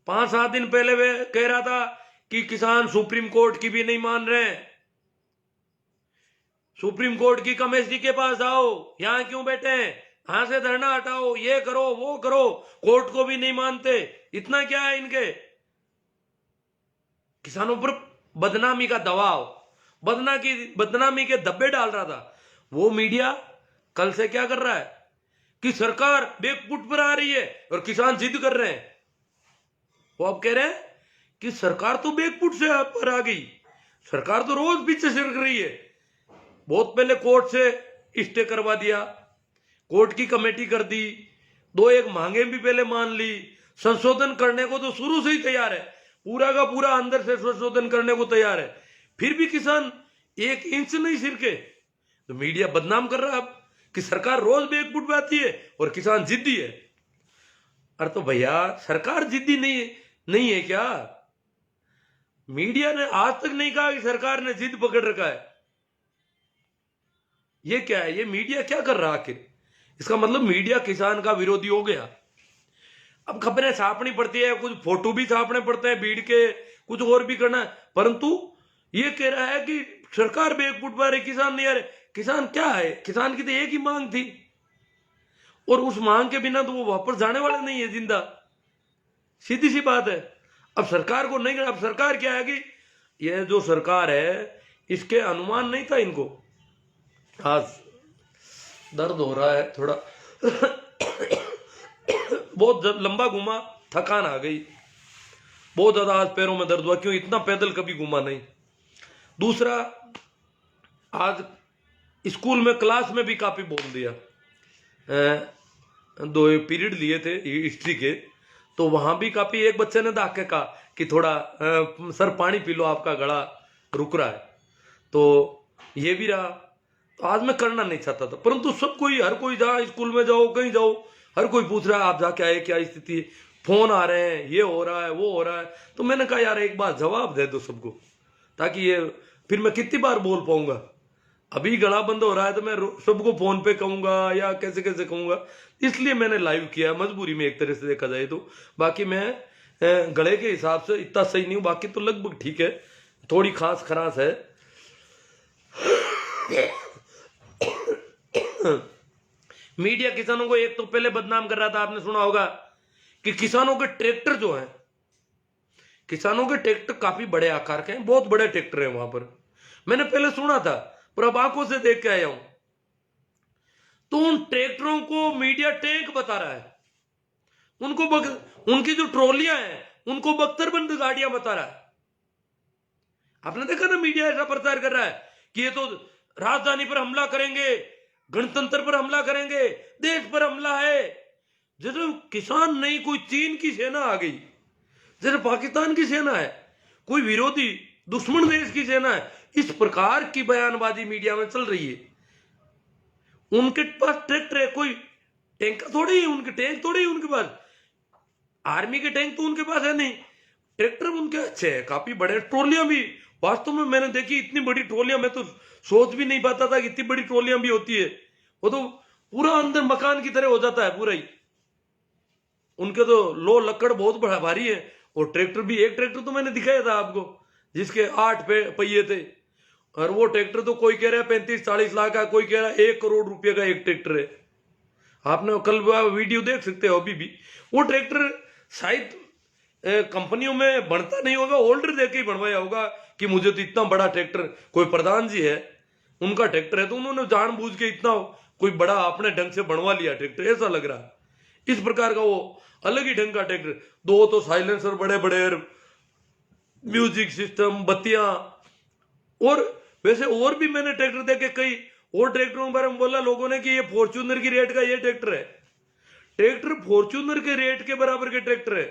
5-7 दिन पहले वे कह रहा था कि किसान सुप्रीम कोर्ट की भी नहीं मान रहे, सुप्रीम कोर्ट की कमेटी के पास जाओ, यहां क्यों बैठे हैं, यहां से धरना हटाओ, ये करो वो करो, कोर्ट को भी नहीं मानते, इतना क्या है इनके। किसानों पर बदनामी का दबाव, बदनामी के धब्बे डाल रहा था वो मीडिया, कल से क्या कर रहा है कि सरकार बेकफुट पर आ रही है और किसान जिद कर रहे हैं। वो अब कह रहे हैं कि सरकार तो बेकफुट से पर आ गई, सरकार तो रोज पीछे सरक रही है। बहुत पहले कोर्ट से स्टे करवा दिया, कोर्ट की कमेटी कर दी, 2-1 मांगे भी पहले मान ली, संशोधन करने को तो शुरू से ही तैयार है, पूरा का पूरा अंदर से संशोधन करने को तैयार है, फिर भी किसान 1 इंच नहीं सिरके। तो मीडिया बदनाम कर रहा है अब कि सरकार रोज बेकफुट पे आती है और किसान जिद्दी है। अरे तो भैया सरकार जिद्दी नहीं है क्या? मीडिया ने आज तक नहीं कहा कि सरकार ने जिद पकड़ रखा है। ये क्या है, ये मीडिया क्या कर रहा आखिर? इसका मतलब मीडिया किसान का विरोधी हो गया। अब खबरें छापनी पड़ती है, कुछ फोटो भी छापने पड़ते हैं भीड़ के, कुछ और भी करना है, परंतु ये कह रहा है कि सरकार बेकफुट पर है, किसान नहीं आ रहे। किसान क्या है, किसान की तो एक ही मांग थी और उस मांग के बिना तो वो वापस जाने वाले नहीं है जिंदा, सीधी सी बात है। अब सरकार को नहीं, अब सरकार क्या है कि यह जो सरकार है इसके अनुमान नहीं था इनको। आज दर्द हो रहा है थोड़ा बहुत लंबा घूमा, थकान आ गई, बहुत ज्यादा आज पैरों में दर्द हुआ, क्यों इतना पैदल कभी घूमा नहीं। दूसरा, आज स्कूल में क्लास में भी काफी बोल दिया, 2 पीरियड लिए थे हिस्ट्री के, तो वहां भी काफी, एक बच्चे ने दाग के कहा कि थोड़ा सर पानी पी लो, आपका गला रुक रहा है, तो ये भी रहा। तो आज मैं करना नहीं चाहता था, परंतु सब कोई, हर कोई जहाँ स्कूल में जाओ कहीं जाओ, हर कोई पूछ रहा है आप जाके आए, क्या स्थिति, फोन आ रहे हैं, ये हो रहा है वो हो रहा है। तो मैंने कहा यार एक बार जवाब दे दो सबको, ताकि ये फिर मैं कितनी बार बोल पाऊंगा। अभी गला बंद हो रहा है तो मैं सबको फोन पे कहूंगा या कैसे कैसे कहूंगा, इसलिए मैंने लाइव किया, मजबूरी में एक तरह से देखा जाए तो। बाकी मैं गले के हिसाब से इतना सही नहीं हूं, बाकी तो लगभग ठीक है, थोड़ी खांस खरास है। मीडिया किसानों को एक तो पहले बदनाम कर रहा था, आपने सुना होगा कि किसानों के ट्रैक्टर जो हैं, किसानों के ट्रैक्टर काफी बड़े आकार के हैं, बहुत बड़े ट्रैक्टर हैं वहां पर। मैंने पहले सुना था पर अब आंखों से देख के आया हूं, तो उन ट्रैक्टरों को मीडिया टैंक बता रहा है, उनकी जो ट्रॉलियां हैं उनको बख्तरबंद गाड़ियां बता रहा है। आपने देखा ना मीडिया ऐसा प्रचार कर रहा है कि ये तो राजधानी पर हमला करेंगे, गणतंत्र पर हमला करेंगे, देश पर हमला है। जैसे किसान नहीं, कोई चीन की सेना आ गई, जैसे पाकिस्तान की सेना है, कोई विरोधी दुश्मन देश की सेना है, इस प्रकार की बयानबाजी मीडिया में चल रही है। उनके पास ट्रैक्टर है, कोई टैंक थोड़ी है, उनके टैंक थोड़ी है उनके पास, आर्मी के टैंक तो उनके पास है नहीं, ट्रैक्टर उनके अच्छे हैं, काफी बड़े। ट्रॉलियां भी वास्तव में मैंने देखी, इतनी बड़ी ट्रॉलियां, मैं तो सोच भी नहीं पाता था कि इतनी बड़ी ट्रॉलियां भी होती है। वो तो पूरा अंदर मकान की तरह हो जाता है पूरा ही। उनके तो लो लकड़ बहुत भारी है, और ट्रैक्टर भी, एक ट्रैक्टर तो मैंने दिखाया था आपको जिसके 8 पहिए थे, और वो ट्रैक्टर तो कोई कह रहा है 35-40 लाख का, कोई कह रहा है 1 करोड़ रुपए का एक ट्रैक्टर है। आपने कल वीडियो देख सकते हो अभी भी। वो ट्रैक्टर शायद कंपनियों में बनता नहीं होगा, ऑर्डर देके ही बनवाया होगा कि मुझे तो इतना बड़ा ट्रैक्टर, कोई प्रधान जी है उनका ट्रैक्टर है तो उन्होंने जानबूझ के इतना कोई बड़ा अपने ढंग से बनवा लिया ट्रैक्टर, ऐसा लग रहा है। इस प्रकार का वो अलग ही ढंग का ट्रैक्टर, दो तो साइलेंसर बड़े बड़े, म्यूजिक सिस्टम, बत्तियां। और वैसे और भी मैंने ट्रैक्टर देखे कई और ट्रैक्टरों के बारे में बोला लोगों ने कि ये फॉर्च्यूनर की रेट का ये ट्रैक्टर है। ट्रैक्टर फॉर्च्यूनर के रेट के बराबर के ट्रैक्टर है।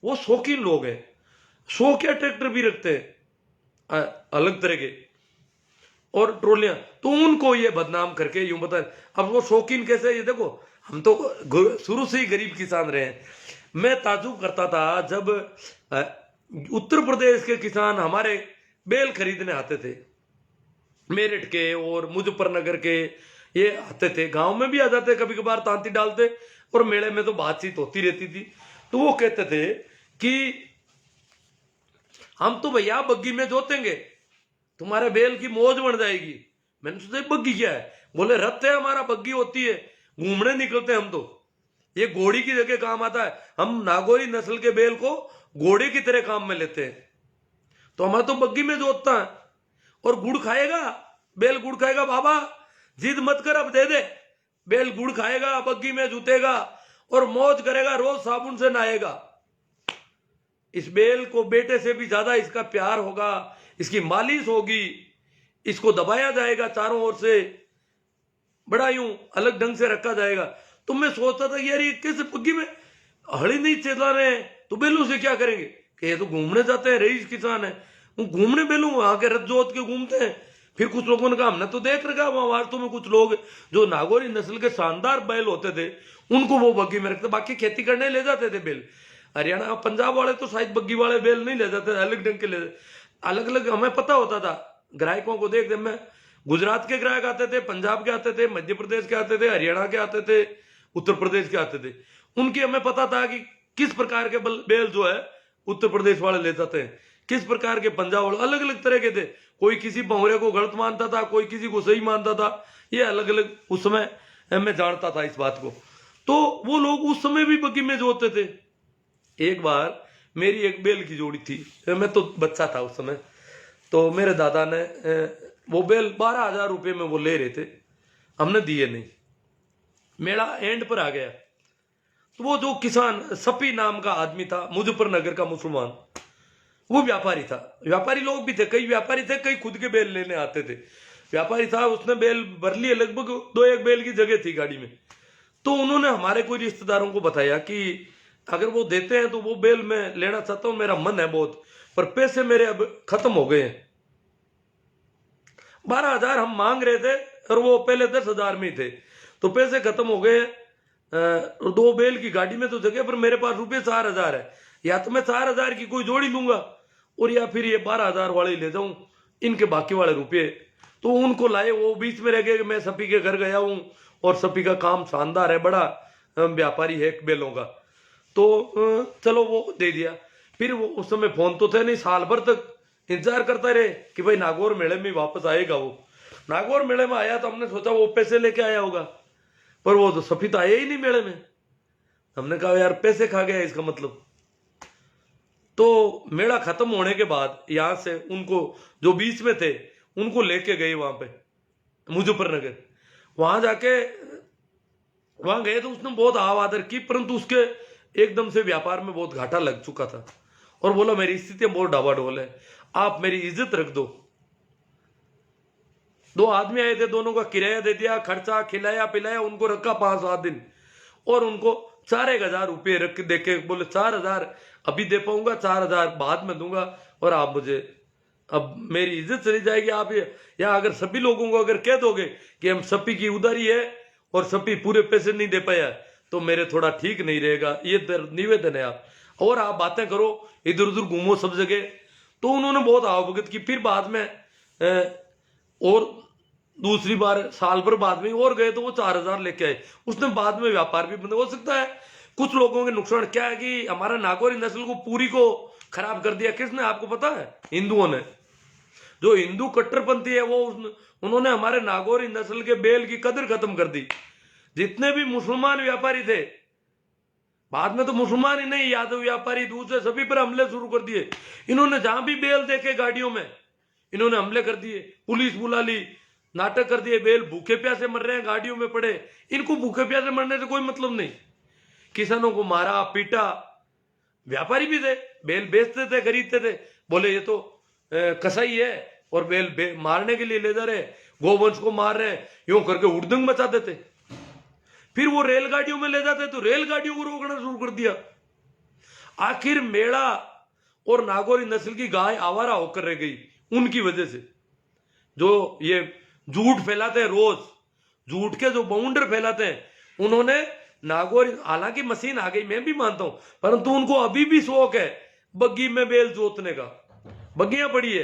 वो शौकीन लोग हैं, शौकिया ट्रैक्टर भी रखते हैं अलग तरह के, और ट्रोलियां, तो उनको ये बदनाम करके यूं बता। अब वो शौकीन कैसे, ये देखो हम तो शुरू से ही गरीब किसान रहे हैं। मैं ताजुब करता था जब उत्तर प्रदेश के किसान हमारे बेल खरीदने आते थे, मेरठ के और मुजफ्फरनगर के ये आते थे, गांव में भी आ जाते कभी कभार, तांती डालते, और मेले में तो बातचीत होती रहती थी। तो वो कहते थे कि हम तो भैया बग्गी में जोतेंगे, तुम्हारे बेल की मौज बन जाएगी। मैंने सोचा बग्गी क्या है? बोले रथ है हमारा, बग्गी होती है, घूमने निकलते हम तो, ये घोड़ी की जगह काम आता है। हम नागौरी नस्ल के बेल को घोड़े की तरह काम में लेते हैं, तो हमारा तो बग्गी में जोतता है। और गुड़ खाएगा बेल, गुड़ खाएगा बाबा, जिद मत कर, अब दे दे। बेल गुड़ खाएगा, बग्गी में जूतेगा और मौज करेगा, रोज साबुन से नहाएगा। इस बेल को बेटे से भी ज्यादा इसका प्यार होगा, इसकी मालिश होगी, इसको दबाया जाएगा चारों ओर से, बड़ा यूं अलग ढंग से रखा जाएगा। तो मैं सोचता था यार ये कैसे बग्गी में हड़ी नहीं चला रहे हैं, तो बेलों से क्या करेंगे? कि ये तो घूमने जाते हैं, रईस किसान है, वो घूमने बेलू वहां के रथ जोत के घूमते हैं। फिर कुछ लोगों ने कहा हमने तो देख रखा वहां वास्तव में कुछ लोग जो नागौरी नस्ल के शानदार बैल होते थे उनको वो बग्गी में रखते, बाकी खेती करने ले जाते थे बेल। हरियाणा पंजाब वाले तो शायद बग्गी वाले बेल नहीं ले जाते, अलग ढंग के ले, अलग अलग हमें पता होता था। ग्राहकों को देख मैं, गुजरात के ग्राहक आते थे, पंजाब के आते थे, मध्य प्रदेश के आते थे, हरियाणा के आते थे, उत्तर प्रदेश के आते थे, उनकी हमें पता था कि किस प्रकार के बेल जो है उत्तर प्रदेश वाले ले जाते हैं, किस प्रकार के पंजाब वाले, अलग अलग तरह के थे। कोई किसी बहुरे को गलत मानता था, कोई किसी को सही मानता था, ये अलग अलग उस समय मैं जानता था इस बात को। तो वो लोग उस समय भी बग्गी में जोतते थे। एक बार मेरी एक बेल की जोड़ी थी, मैं तो बच्चा था उस समय, तो मेरे दादा ने वो बेल 12,000 रुपये में वो ले रहे थे, हमने दिए नहीं। मेला एंड पर आ गया, तो वो जो किसान सपी नाम का आदमी था, मुजफ्फरनगर का मुसलमान, वो व्यापारी था। व्यापारी लोग भी थे, कई व्यापारी थे, कई खुद के बेल लेने आते थे। व्यापारी था, उसने बेल भर लिए, लगभग 2-1 बेल की जगह थी गाड़ी में। तो उन्होंने हमारे कोई रिश्तेदारों को बताया कि अगर वो देते हैं तो वो बेल मैं लेना चाहता हूं, मेरा मन है बहुत, पर पैसे मेरे अब खत्म हो गए हैं। 12,000 हम मांग रहे थे और वो पहले 10,000 में ही थे, तो पैसे खत्म हो गए। 2 बेल की गाड़ी में तो जगह, पर मेरे पास रुपये 4,000 है, या तो मैं 4,000 की कोई जोड़ी लूंगा और या फिर ये 12,000 वाले ले जाऊं, इनके बाकी वाले रुपये। तो उनको लाए, वो बीच में रह गए। मैं सपी के घर गया हूं और सपी का काम शानदार है, बड़ा व्यापारी है बेलों का, तो चलो वो दे दिया। फिर वो उस समय फोन तो थे नहीं, साल भर तक इंतजार करता रहे कि भाई नागौर मेले में वापस आएगा। वो नागौर मेले में आया तो हमने सोचा वो पैसे लेके आया होगा, पर वो तो सफी तो आया ही नहीं मेले में। हमने कहा यार पैसे खा गया इसका मतलब। तो मेला खत्म होने के बाद यहां से उनको जो बीच में थे उनको लेके गए वहां पे मुजफ्फरनगर। वहां जाके वहां गए तो उसने बहुत आव आदर की, परंतु उसके एकदम से व्यापार में बहुत घाटा लग चुका था और बोला मेरी स्थिति बहुत डावाडोल है, आप मेरी इज्जत रख दो। 2 आदमी आए थे, दोनों का किराया दे दिया, खर्चा, खिलाया पिलाया, उनको रखा 5-7 दिन, और उनको 4,000 रुपये रख के देके बोले 4,000 अभी दे पाऊंगा, 4,000 बाद में दूंगा, और आप मुझे, अब मेरी इज्जत चली जाएगी। आप या अगर सभी लोगों को अगर कह दोगे कि हम सपी की उधारी है और सपी पूरे पैसे नहीं दे पाया, तो मेरे थोड़ा ठीक नहीं रहेगा, ये निवेदन है आप, और आप बातें करो, इधर उधर घूमो सब जगह। तो उन्होंने बहुत आवभगत की। फिर बाद में और दूसरी बार साल भर बाद में और गए तो वो 4,000 लेके आए। उसने बाद में व्यापार भी बंद हो सकता है। कुछ लोगों के नुकसान क्या है कि हमारा नागौरी नस्ल को पूरी को खराब कर दिया। किसने? आपको पता है? हिंदुओं ने। जो हिंदू कट्टरपंथी है वो उन्होंने हमारे नागौरी नस्ल के बेल की कदर खत्म कर दी। जितने भी मुसलमान व्यापारी थे बाद में तो मुसलमान ही नहीं, यादव व्यापारी दूसरे सभी पर हमले शुरू कर दिए। इन्होंने जहां भी बेल देखे गाड़ियों में इन्होंने हमले कर दिए, पुलिस बुला ली, नाटक कर दिए। बेल भूखे प्यासे मर रहे हैं गाड़ियों में पड़े, इनको भूखे प्यासे मरने से कोई मतलब नहीं। किसानों को मारा पीटा, व्यापारी भी थे, बेल बेचते थे, खरीदते थे, बोले ये तो कसाई है और बेल मारने के लिए ले जा रहे, गोवंश को मार रहे, यूं करके हुड़दंग मचा देते। फिर वो रेलगाड़ियों में ले जाते तो रेलगाड़ियों को रोकना शुरू कर दिया। आखिर मेड़ा और नागौरी नस्ल की गाय आवारा होकर रह गई उनकी वजह से। जो ये झूठ फैलाते हैं, रोज झूठ के जो बाउंडर फैलाते हैं, उन्होंने नागौरी, हालांकि मशीन आ गई मैं भी मानता हूं, परंतु उनको अभी भी शौक है बग्गी में बेल जोतने का। बग्गियां पड़ी है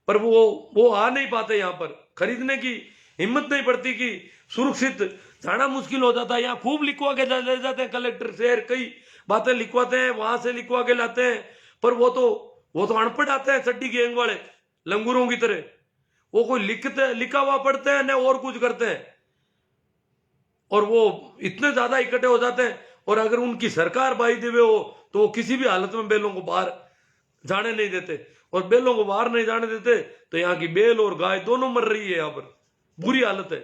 पर वो आ नहीं पाते, यहां पर खरीदने की हिम्मत नहीं पड़ती कि सुरक्षित जाना मुश्किल हो जाता है। यहाँ खूब लिखवा के ले जाते हैं कलेक्टर, शहर कई बातें लिखवाते हैं, वहां से लिखवा के लाते हैं, पर वो तो अनपढ़ आते हैं, चड्डी गैंग वाले लंगूरों की तरह। वो कोई लिखा हुआ पढ़ते हैं न और कुछ करते हैं, और वो इतने ज्यादा इकट्ठे हो जाते हैं। और अगर उनकी सरकार बाई देवे हो तो वो किसी भी हालत में बेलों को बाहर जाने नहीं देते, और बेलों को बाहर नहीं जाने देते तो यहाँ की बेल और गाय दोनों मर रही है। यहाँ पर बुरी हालत है,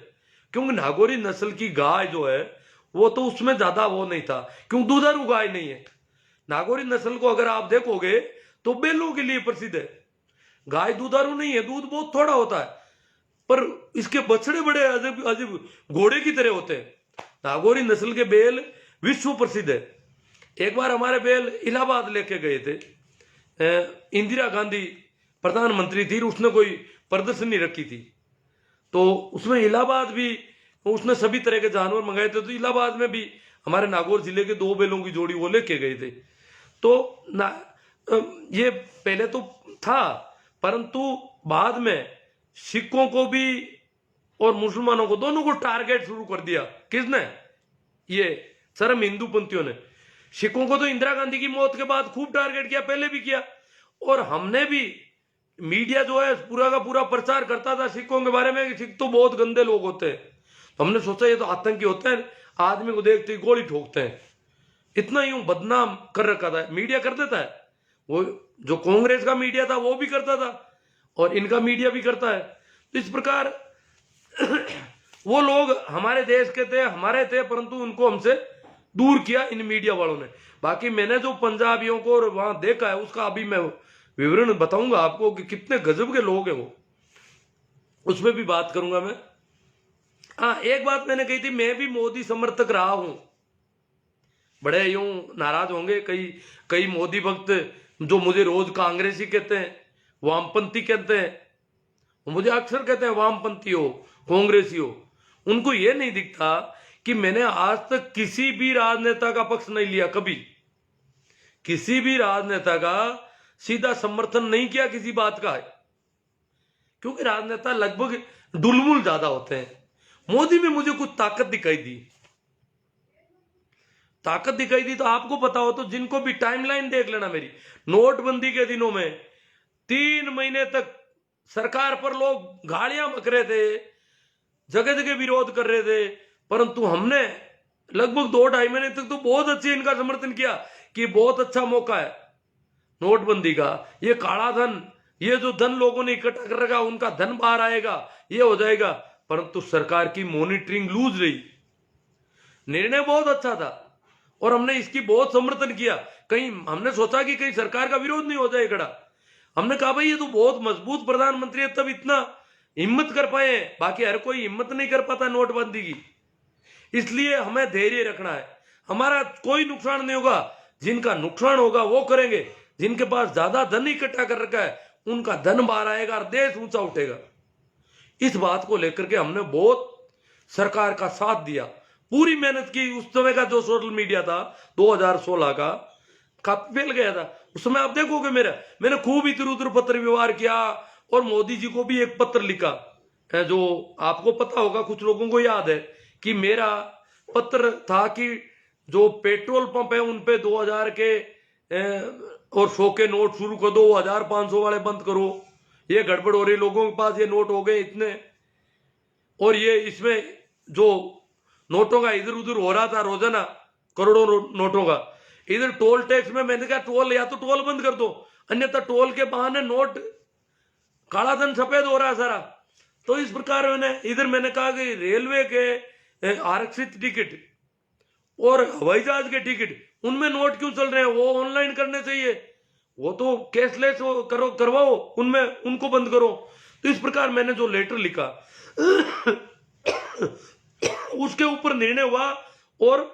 क्योंकि नागौरी नस्ल की गाय जो है वो तो उसमें ज्यादा वो नहीं था, क्योंकि दुधारू गाय नहीं है। नागौरी नस्ल को अगर आप देखोगे तो बेलों के लिए प्रसिद्ध है, गाय दुधारू नहीं है, दूध बहुत थोड़ा होता है, पर इसके बछड़े बड़े अजीब अजीब घोड़े की तरह होते हैं। नागौरी नस्ल के बेल विश्व प्रसिद्ध है। एक बार हमारे बेल इलाहाबाद लेके गए थे, इंदिरा गांधी प्रधानमंत्री थी, उसने कोई प्रदर्शनी रखी थी, तो उसमें इलाहाबाद भी उसने सभी तरह के जानवर मंगाए थे, तो इलाहाबाद में भी हमारे नागौर जिले के 2 बैलों की जोड़ी वो लेके गए थे। तो ये पहले तो था, परंतु बाद में सिखों को भी और मुसलमानों को दोनों को टारगेट शुरू कर दिया। किसने? ये चरम हिंदूपंथियों ने। सिखों को तो इंदिरा गांधी की मौत के बाद खूब टारगेट किया, पहले भी किया, और हमने भी, मीडिया जो है पूरा का पूरा प्रचार करता था सिखों के बारे में कि सिख तो बहुत गंदे लोग होते हैं। तो हमने सोचा ये तो आतंकी होते हैं, आदमी को देखते ही गोली ठोकते हैं, इतना यूं बदनाम कर रखा था, मीडिया कर देता है। वो जो कांग्रेस का मीडिया था वो भी करता था और इनका मीडिया भी करता है। तो इस प्रकार वो लोग हमारे देश के थे, हमारे थे, परंतु उनको हमसे दूर किया इन मीडिया वालों ने। बाकी मैंने जो पंजाबियों को और वहां देखा है उसका अभी मैं विवरण बताऊंगा आपको कि कितने गजब के लोग हैं वो, उसमें भी बात करूंगा मैं। हाँ, एक बात मैंने कही थी, मैं भी मोदी समर्थक रहा हूं। बड़े यूं नाराज होंगे कई मोदी भक्त जो मुझे रोज कांग्रेसी कहते हैं, वामपंथी कहते हैं, मुझे अक्सर कहते हैं वामपंथी हो, कांग्रेसी हो। उनको यह नहीं दिखता कि मैंने आज तक किसी भी राजनेता का पक्ष नहीं लिया, कभी किसी भी राजनेता का सीधा समर्थन नहीं किया किसी बात का है, क्योंकि राजनेता लगभग डुलमुल ज्यादा होते हैं। मोदी में मुझे कुछ ताकत दिखाई दी, तो आपको पता हो तो जिनको भी टाइमलाइन देख लेना मेरी, नोटबंदी के दिनों में 3 महीने तक सरकार पर लोग गालियां बक रहे थे, जगह जगह विरोध कर रहे थे, परंतु हमने लगभग 2-2.5 महीने तक तो बहुत अच्छे इनका समर्थन किया कि बहुत अच्छा मौका है नोटबंदी का, ये काला धन, ये जो धन लोगों ने इकट्ठा कर रखा उनका धन बाहर आएगा, ये हो जाएगा। परंतु सरकार की मॉनिटरिंग लूज रही, निर्णय बहुत अच्छा था और हमने इसकी बहुत समर्थन किया। कहीं हमने सोचा कि कहीं सरकार का विरोध नहीं हो जाए खड़ा, हमने कहा भाई ये तो बहुत मजबूत प्रधानमंत्री है, तब इतना हिम्मत कर पाए, बाकी हर कोई हिम्मत नहीं कर पाता नोटबंदी की। इसलिए हमें धैर्य रखना है, हमारा कोई नुकसान नहीं होगा, जिनका नुकसान होगा वो करेंगे, जिनके पास ज्यादा धन इकट्ठा कर रखा है उनका धन बाहर आएगा और देश ऊंचा उठेगा। इस बात को लेकर के हमने बहुत सरकार का साथ दिया, पूरी मेहनत की। उस समय का जो सोशल मीडिया था 2016 का काफी फैल गया था, उस समय आप देखोगे मैंने खूब इधर उधर पत्र व्यवहार किया और मोदी जी को भी एक पत्र लिखा है, जो आपको पता होगा, कुछ लोगों को याद है कि मेरा पत्र था कि जो पेट्रोल पंप है उन पे 2000 के और 100 के नोट शुरू कर दो, 1500 वाले बंद करो, ये गड़बड़ हो रही, लोगों के पास ये नोट हो गए इतने, और ये इसमें जो नोटों का इधर उधर हो रहा था रोजाना, करोड़ों नोटों का। इधर टोल टैक्स में मैंने कहा टोल या तो टोल बंद कर दो, अन्यथा टोल के बहाने नोट काला धन सफेद हो रहा है सारा। तो इस प्रकार मैंने कहा कि रेलवे के आरक्षित टिकट और हवाई जहाज के टिकट उनमें नोट क्यों चल रहे हैं, वो ऑनलाइन करने चाहिए, वो तो कैशलेस करो करवाओ, उनमें उनको बंद करो। तो इस प्रकार मैंने जो लेटर लिखा उसके ऊपर निर्णय हुआ और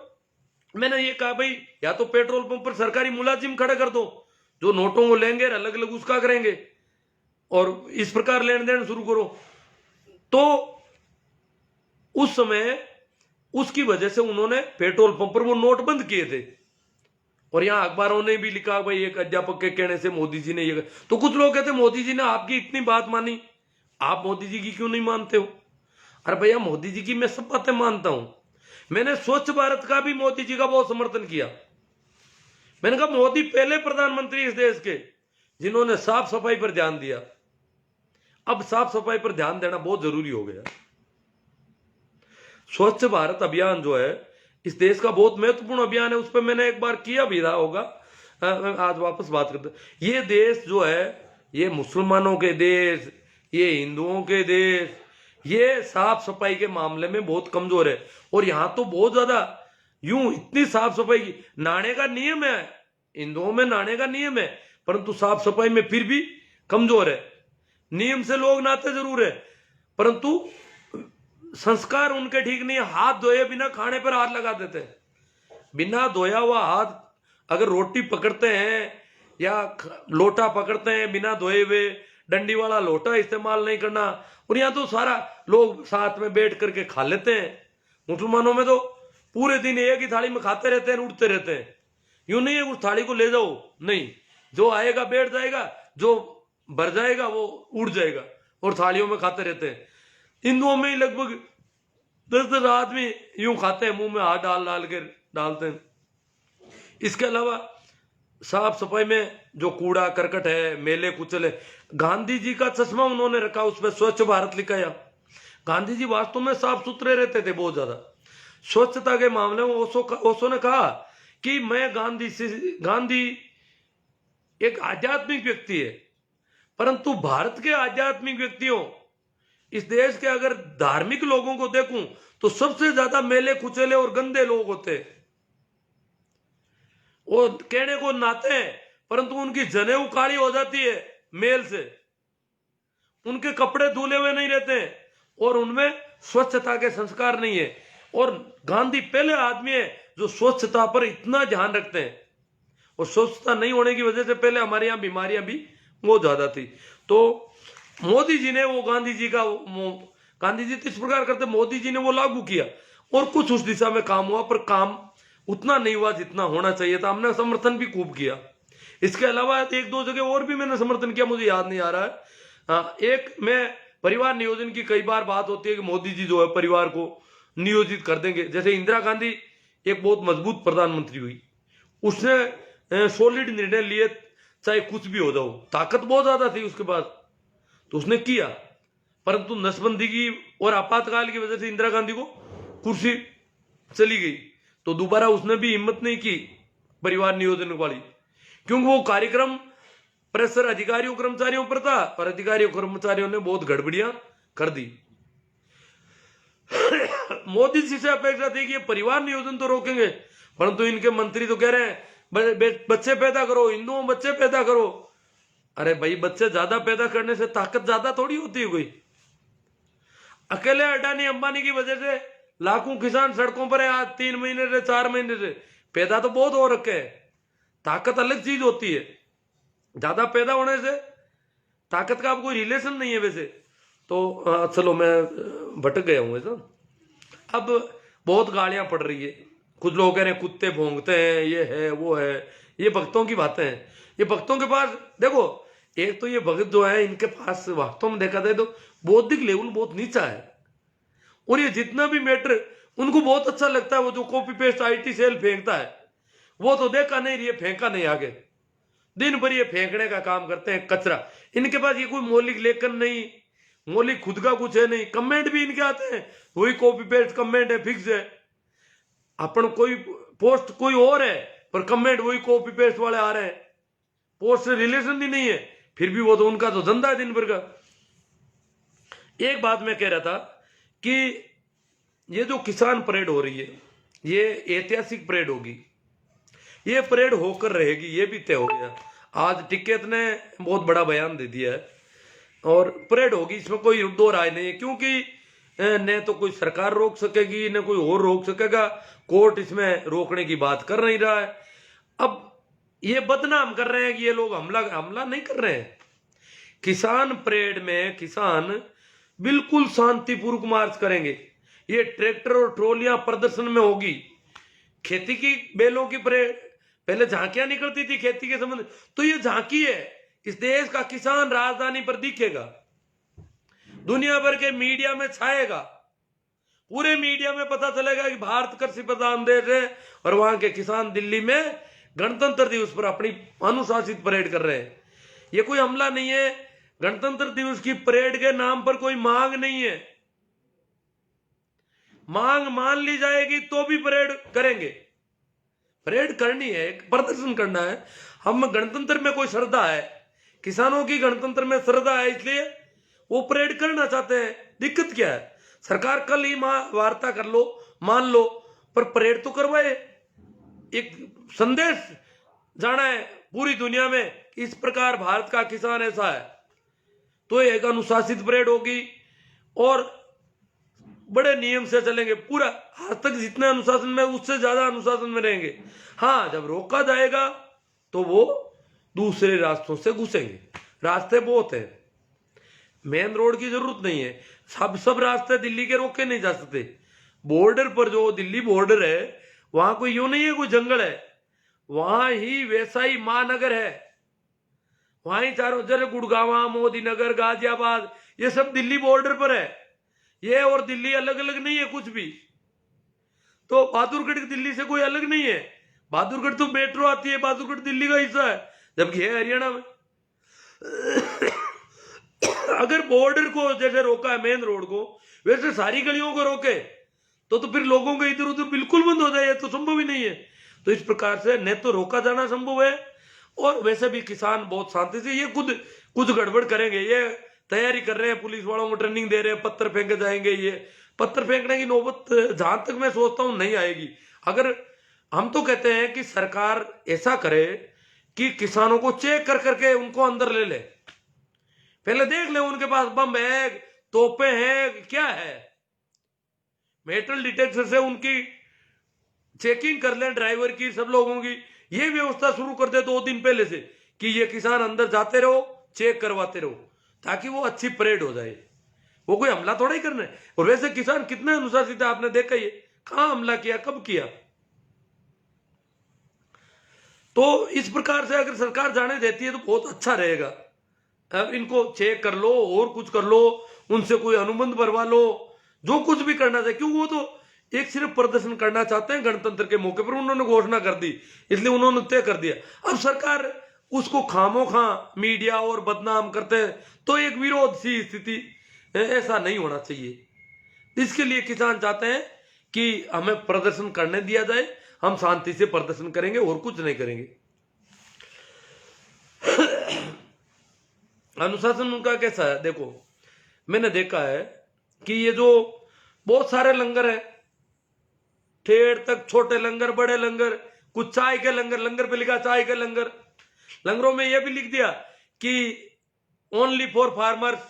मैंने ये कहा भाई या तो पेट्रोल पंप पर सरकारी मुलाजिम खड़े कर दो जो नोटों को लेंगे अलग अलग उसका करेंगे और इस प्रकार लेन देन शुरू करो। तो उस समय उसकी वजह से उन्होंने पेट्रोल पंप पर वो नोट बंद किए थे और यहां अखबारों ने भी लिखा भाई एक अध्यापक के कहने से मोदी जी ने ये। तो कुछ लोग कहते मोदी जी ने आपकी इतनी बात मानी, आप मोदी जी की क्यों नहीं मानते हो? अरे भैया मोदी जी की मैं सब बातें मानता हूं। मैंने स्वच्छ भारत का भी मोदी जी का बहुत समर्थन किया। मैंने कहा मोदी पहले प्रधानमंत्री इस देश के जिन्होंने साफ सफाई पर ध्यान दिया। अब साफ सफाई पर ध्यान देना बहुत जरूरी हो गया। स्वच्छ भारत अभियान जो है इस देश का बहुत महत्वपूर्ण अभियान है, उस पर मैंने एक बार किया भी रहा होगा, आज वापस बात करते। ये देश जो है ये मुसलमानों के देश, ये हिंदुओं के देश, ये साफ सफाई के मामले में बहुत कमजोर है। और यहां तो बहुत ज्यादा यूं इतनी साफ सफाई की नहाने का नियम है, हिंदुओं में नहाने का नियम है, परंतु साफ सफाई में फिर भी कमजोर है। नियम से लोग नहाते जरूर है परंतु संस्कार उनके ठीक नहीं है। हाथ धोए बिना खाने पर हाथ लगा देते हैं। बिना धोया हुआ हाथ अगर रोटी पकड़ते हैं या लोटा पकड़ते हैं बिना धोए हुए, डंडी वाला लोटा इस्तेमाल नहीं करना। और यहाँ तो सारा लोग साथ में बैठ करके खा लेते हैं। मुसलमानों में तो पूरे दिन एक ही थाली में खाते रहते हैं, उठते रहते हैं। यूं नहीं है उस थाली को ले जाओ, नहीं, जो आएगा बैठ जाएगा, जो भर जाएगा वो उड़ जाएगा और थालियों में खाते रहते हैं। हिंदुओं में ही लगभग 10-10 आदमी यूं खाते हैं, मुंह में हाथ डाल डाल के डालते हैं। इसके अलावा साफ सफाई में जो कूड़ा करकट है, मेले कुचल है, गांधी जी का चश्मा उन्होंने रखा, उसमें स्वच्छ भारत लिखाया। गांधी जी वास्तव में साफ सुथरे रहते थे बहुत ज्यादा। स्वच्छता के मामले में ओशो ने कहा कि मैं गांधी एक आध्यात्मिक व्यक्ति है, परंतु भारत के आध्यात्मिक व्यक्तियों, इस देश के अगर धार्मिक लोगों को देखूं तो सबसे ज्यादा मेले कुचले और गंदे लोग होते हैं। वो कहने को नहाते हैं परंतु उनकी जनेऊ काली हो जाती है मेल से, उनके कपड़े धुले हुए नहीं रहते हैं और उनमें स्वच्छता के संस्कार नहीं है। और गांधी पहले आदमी है जो स्वच्छता पर इतना ध्यान रखते हैं। और स्वच्छता नहीं होने की वजह से पहले हमारे यहाँ बीमारियां भी बहुत ज्यादा थी। तो मोदी जी ने वो गांधी जी तो इस प्रकार करते, मोदी जी ने वो लागू किया और कुछ उस दिशा में काम हुआ, पर काम उतना नहीं हुआ जितना होना चाहिए था। हमने समर्थन भी खूब किया। इसके अलावा 1-2 जगह और भी मैंने समर्थन किया, मुझे याद नहीं आ रहा है। एक मैं परिवार नियोजन की कई बार बात होती है कि मोदी जी जो है परिवार को नियोजित कर देंगे। जैसे इंदिरा गांधी एक बहुत मजबूत प्रधानमंत्री हुई, उसने सॉलिड निर्णय लिए, चाहे कुछ भी हो जाओ, ताकत बहुत ज्यादा थी उसके पास, तो उसने किया। परंतु नसबंदी की और आपातकाल की वजह से इंदिरा गांधी को कुर्सी चली गई, तो दोबारा उसने भी हिम्मत नहीं की परिवार नियोजन वाली, क्योंकि वो कार्यक्रम प्रेशर अधिकारियों कर्मचारियों पर था और अधिकारियों कर्मचारियों ने बहुत गड़बड़ियां कर दी। मोदी जी से अपेक्षा थी कि ये परिवार नियोजन तो रोकेंगे, परंतु इनके मंत्री तो कह रहे हैं बच्चे पैदा करो, हिंदुओं बच्चे पैदा करो। अरे भाई बच्चे ज्यादा पैदा करने से ताकत ज्यादा थोड़ी होती है कोई। अकेले अडानी अंबानी की वजह से लाखों किसान सड़कों पर है आज 3 महीने से 4 महीने से। पैदा तो बहुत हो रखे है, ताकत अलग चीज होती है। ज्यादा पैदा होने से ताकत का अब कोई रिलेशन नहीं है वैसे तो। चलो मैं भटक गया हूं ऐसा। अब बहुत गालियां पड़ रही है, कुछ लोग कह रहे हैं कुत्ते भौंकते हैं, ये है वो है, ये भक्तों की बातें हैं। ये भक्तों के पास देखो, एक तो ये भगत जो है इनके पास वास्तव में देखा जाए तो बौद्धिक लेवल बहुत नीचा है। और ये जितना भी मैटर उनको बहुत अच्छा लगता है, वो जो कॉपी पेस्ट आईटी सेल फेंकता है वो तो देखा नहीं, ये फेंका नहीं आगे, दिन भर ये फेंकने का काम करते हैं कचरा। इनके पास ये कोई मौलिक लेखन नहीं, मौलिक खुद का कुछ है नहीं। कमेंट भी इनके आते हैं वही कॉपी पेस्ट कमेंट है, फिक्स है। अपन कोई पोस्ट कोई और है पर कमेंट वही कॉपी पेस्ट वाले आ रहे हैं, पोस्ट से रिलेशन ही नहीं है, फिर भी वो तो उनका तो धंधा है दिन भर का। एक बात मैं कह रहा था कि ये जो किसान परेड हो रही है ये ऐतिहासिक परेड होगी, ये परेड होकर रहेगी, ये भी तय हो गया। आज टिकैत ने बहुत बड़ा बयान दे दिया है और परेड होगी, इसमें कोई दो राय नहीं है, क्योंकि न तो कोई सरकार रोक सकेगी न कोई और रोक सकेगा, कोर्ट इसमें रोकने की बात कर नहीं रहा है। अब ये बदनाम कर रहे हैं कि ये लोग हमला नहीं कर रहे हैं। किसान परेड में किसान बिल्कुल शांतिपूर्वक मार्च करेंगे, ये ट्रैक्टर और ट्रॉलियां प्रदर्शन में होगी। खेती की बेलों की परेड, पहले झांकियां निकलती थी खेती के संबंध, तो ये झांकी है, इस देश का किसान राजधानी पर दिखेगा, दुनिया भर के मीडिया में छाएगा, पूरे मीडिया में पता चलेगा कि भारत कृषि प्रधान देश है और वहां के किसान दिल्ली में गणतंत्र दिवस पर अपनी अनुशासित परेड कर रहे हैं। ये कोई हमला नहीं है, गणतंत्र दिवस की परेड के नाम पर कोई मांग नहीं है, मांग मान ली जाएगी तो भी परेड करेंगे, परेड करनी है, प्रदर्शन करना है। हम गणतंत्र में कोई श्रद्धा है, किसानों की गणतंत्र में श्रद्धा है, इसलिए वो परेड करना चाहते हैं। दिक्कत क्या है, सरकार कल ही वार्ता कर लो, मान लो, पर परेड तो करवाए, एक संदेश जाना है पूरी दुनिया में कि इस प्रकार भारत का किसान ऐसा है, तो एक अनुशासित परेड होगी और बड़े नियम से चलेंगे। पूरा आज तक जितने अनुशासन में उससे ज्यादा अनुशासन में रहेंगे। हाँ, जब रोका जाएगा तो वो दूसरे रास्तों से घुसेंगे, रास्ते बहुत है, मेन रोड की जरूरत नहीं है, सब रास्ते दिल्ली के रोके नहीं जा सकते। बॉर्डर पर जो दिल्ली बॉर्डर है वहां कोई यूं नहीं है कोई जंगल है, वहां ही वैसा ही महानगर है, वहां ही चारों जगह गुड़गांव, मोदी नगर, गाजियाबाद, ये सब दिल्ली बॉर्डर पर है। ये और दिल्ली अलग अलग नहीं है कुछ भी। तो बहादुरगढ़ दिल्ली से कोई अलग नहीं है, बहादुरगढ़ तो मेट्रो आती है, बहादुरगढ़ दिल्ली का हिस्सा है, जबकि है हरियाणा में। अगर बॉर्डर को जैसे रोका है मेन रोड को, वैसे सारी गलियों को रोके तो फिर लोगों को इधर उधर बिल्कुल बंद हो जाए, तो संभव ही नहीं है। तो इस प्रकार से न तो रोका जाना संभव है, और वैसे भी किसान बहुत शांति से, ये खुद कुछ गड़बड़ करेंगे, ये तैयारी कर रहे हैं, पुलिस वालों को ट्रेनिंग दे रहे हैं, पत्थर फेंके जाएंगे, ये पत्थर फेंकने की नौबत जहां तक मैं सोचता हूं नहीं आएगी। अगर हम तो कहते हैं कि सरकार ऐसा करे कि किसानों को चेक कर करके उनको अंदर ले ले, पहले देख ले उनके पास बम है, तोपे हैं, क्या है, मेटल डिटेक्टर से उनकी चेकिंग कर ले, ड्राइवर की, सब लोगों की, ये व्यवस्था शुरू कर दे 2 दिन पहले से कि ये किसान अंदर जाते रहो, चेक करवाते रहो, ताकि वो अच्छी परेड हो जाए। वो कोई हमला थोड़ा ही करना है। और वैसे किसान कितने अनुशासित है, आपने देखा ये कहां हमला किया, कब किया। तो इस प्रकार से अगर सरकार जाने देती है तो बहुत अच्छा रहेगा। अब इनको चेक कर लो और कुछ कर लो, उनसे कोई अनुबंध भरवा लो, जो कुछ भी करना चाहिए, क्यों वो तो एक सिर्फ प्रदर्शन करना चाहते हैं गणतंत्र के मौके पर, उन्होंने घोषणा कर दी इसलिए उन्होंने तय कर दिया। अब सरकार उसको खामोखा मीडिया और बदनाम करते हैं, तो एक विरोध सी स्थिति, ऐसा नहीं होना चाहिए। इसके लिए किसान चाहते हैं कि हमें प्रदर्शन करने दिया जाए, हम शांति से प्रदर्शन करेंगे और कुछ नहीं करेंगे। अनुशासन उनका कैसा है, देखो मैंने देखा है कि ये जो बहुत सारे लंगर है, ठेठ तक, छोटे लंगर, बड़े लंगर, कुछ चाय के लंगर, लंगर पे लिखा चाय के लंगर, लंगरों में यह भी लिख दिया कि only for farmers,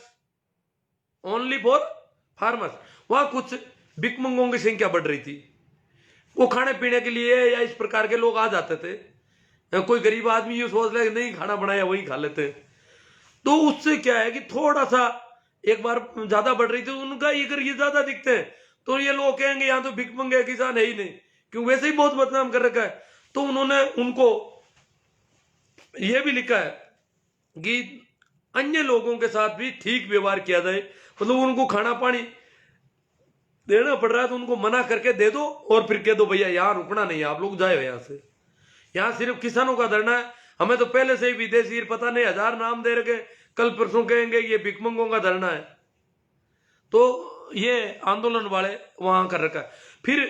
only for farmers. वहां कुछ भिखमंगों की संख्या बढ़ रही थी, वो खाने पीने के लिए या इस प्रकार के लोग आ जाते थे। कोई गरीब आदमी ये सोच रहा नहीं खाना बनाया वही खा लेते, तो उससे क्या है कि थोड़ा सा एक बार ज्यादा बढ़ रही थी, उनका अगर ये ज्यादा दिखते हैं तो ये लोग कहेंगे यहाँ तो भिखमंगे किसान है ही नहीं, क्योंकि वैसे ही बहुत बदनाम कर रखा है। तो उन्होंने उनको यह भी लिखा है कि अन्य लोगों के साथ भी ठीक व्यवहार किया जाए, मतलब उनको खाना पानी देना पड़ रहा है तो उनको मना करके दे दो और फिर कह दो भैया यहां रुकना नहीं है, आप लोग जाए यहां से, यहां सिर्फ किसानों का धरना है। हमें तो पहले से ही विदेशी पता नहीं 1000 नाम दे रखे, कल परसों कहेंगे ये भिखमंगों का धरना है। तो ये आंदोलन वाले वहां कर रखा है। फिर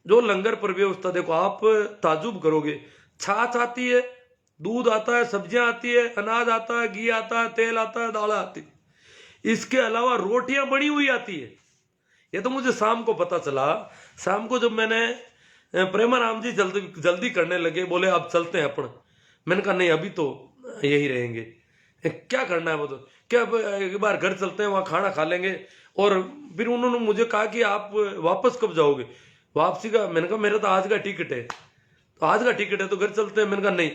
जो लंगर पर व्यवस्था देखो, आप ताजुब करोगे। छाछ आती है, दूध आता है, सब्जियां आती है, अनाज आता है, घी आता है, तेल आता है, दाल आती है। इसके अलावा रोटियां बनी हुई आती है। ये तो मुझे शाम को पता चला। शाम को जब मैंने प्रेमाराम जी जल्दी जल्दी करने लगे, बोले अब चलते हैं अपन। मैंने कहा नहीं, अभी तो यही रहेंगे। क्या करना है वो तो, क्या अब एक बार घर चलते हैं, वहां खाना खा लेंगे। और फिर उन्होंने मुझे कहा कि आप वापस कब जाओगे, वापसी का। मैंने कहा मेरा तो आज का टिकट है, तो आज का टिकट है तो घर चलते हैं। मैंने कहा नहीं,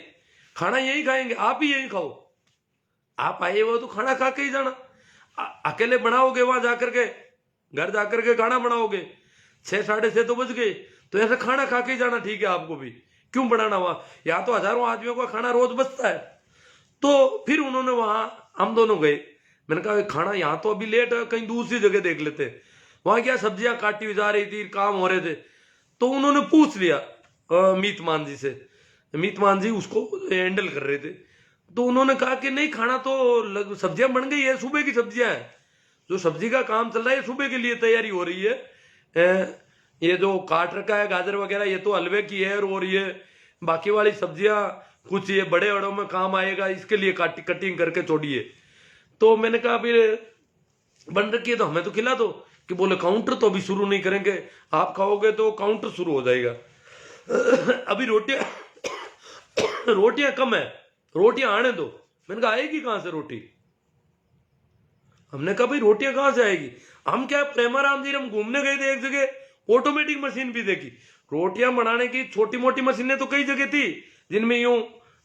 खाना यही खाएंगे, आप ही यही खाओ। आप आए हो तो खाना खा के ही जाना। अकेले बनाओगे वहां जाकर के, घर जाकर के खाना बनाओगे, 6 साढ़े 6 तो बज गए, तो ऐसे खाना खा के ही जाना ठीक है आपको भी, क्यों बनाना वहां। यहाँ तो हजारों आदमियों का खाना रोज बचता है। तो फिर उन्होंने वहां, हम दोनों गए। मैंने कहा खाना यहाँ तो अभी लेट है, कहीं दूसरी जगह देख लेते। वहां क्या सब्जियां काटी हुई जा रही थी, काम हो रहे थे। तो उन्होंने पूछ लिया मीतमान जी से, मीतमान जी उसको हैंडल कर रहे थे। तो उन्होंने कहा कि नहीं, खाना तो सब्जियां बन गई है, सुबह की सब्जियां हैं, जो सब्जी का काम चल रहा है सुबह के लिए तैयारी हो रही है। ये जो काट रखा है गाजर वगैरह, ये तो हलवे की है, और ये बाकी वाली सब्जियां कुछ ये बड़े बड़ों में काम आएगा, इसके लिए कटिंग करके छोड़िए। तो मैंने कहा फिर बन रखी है तो हमें तो खिला दो। कि बोले काउंटर तो अभी शुरू नहीं करेंगे, आप खाओगे तो काउंटर शुरू हो जाएगा। अभी रोटियां कम है, रोटियां आने दो। मैंने कहा आएगी कहां से रोटी। हमने कहा भाई रोटियां कहां से आएगी। हम क्या प्रेमाराम जी, हम घूमने गए थे एक जगह, ऑटोमेटिक मशीन भी देखी। रोटियां बनाने की छोटी मोटी मशीनें तो कई जगह थी, जिनमें यूं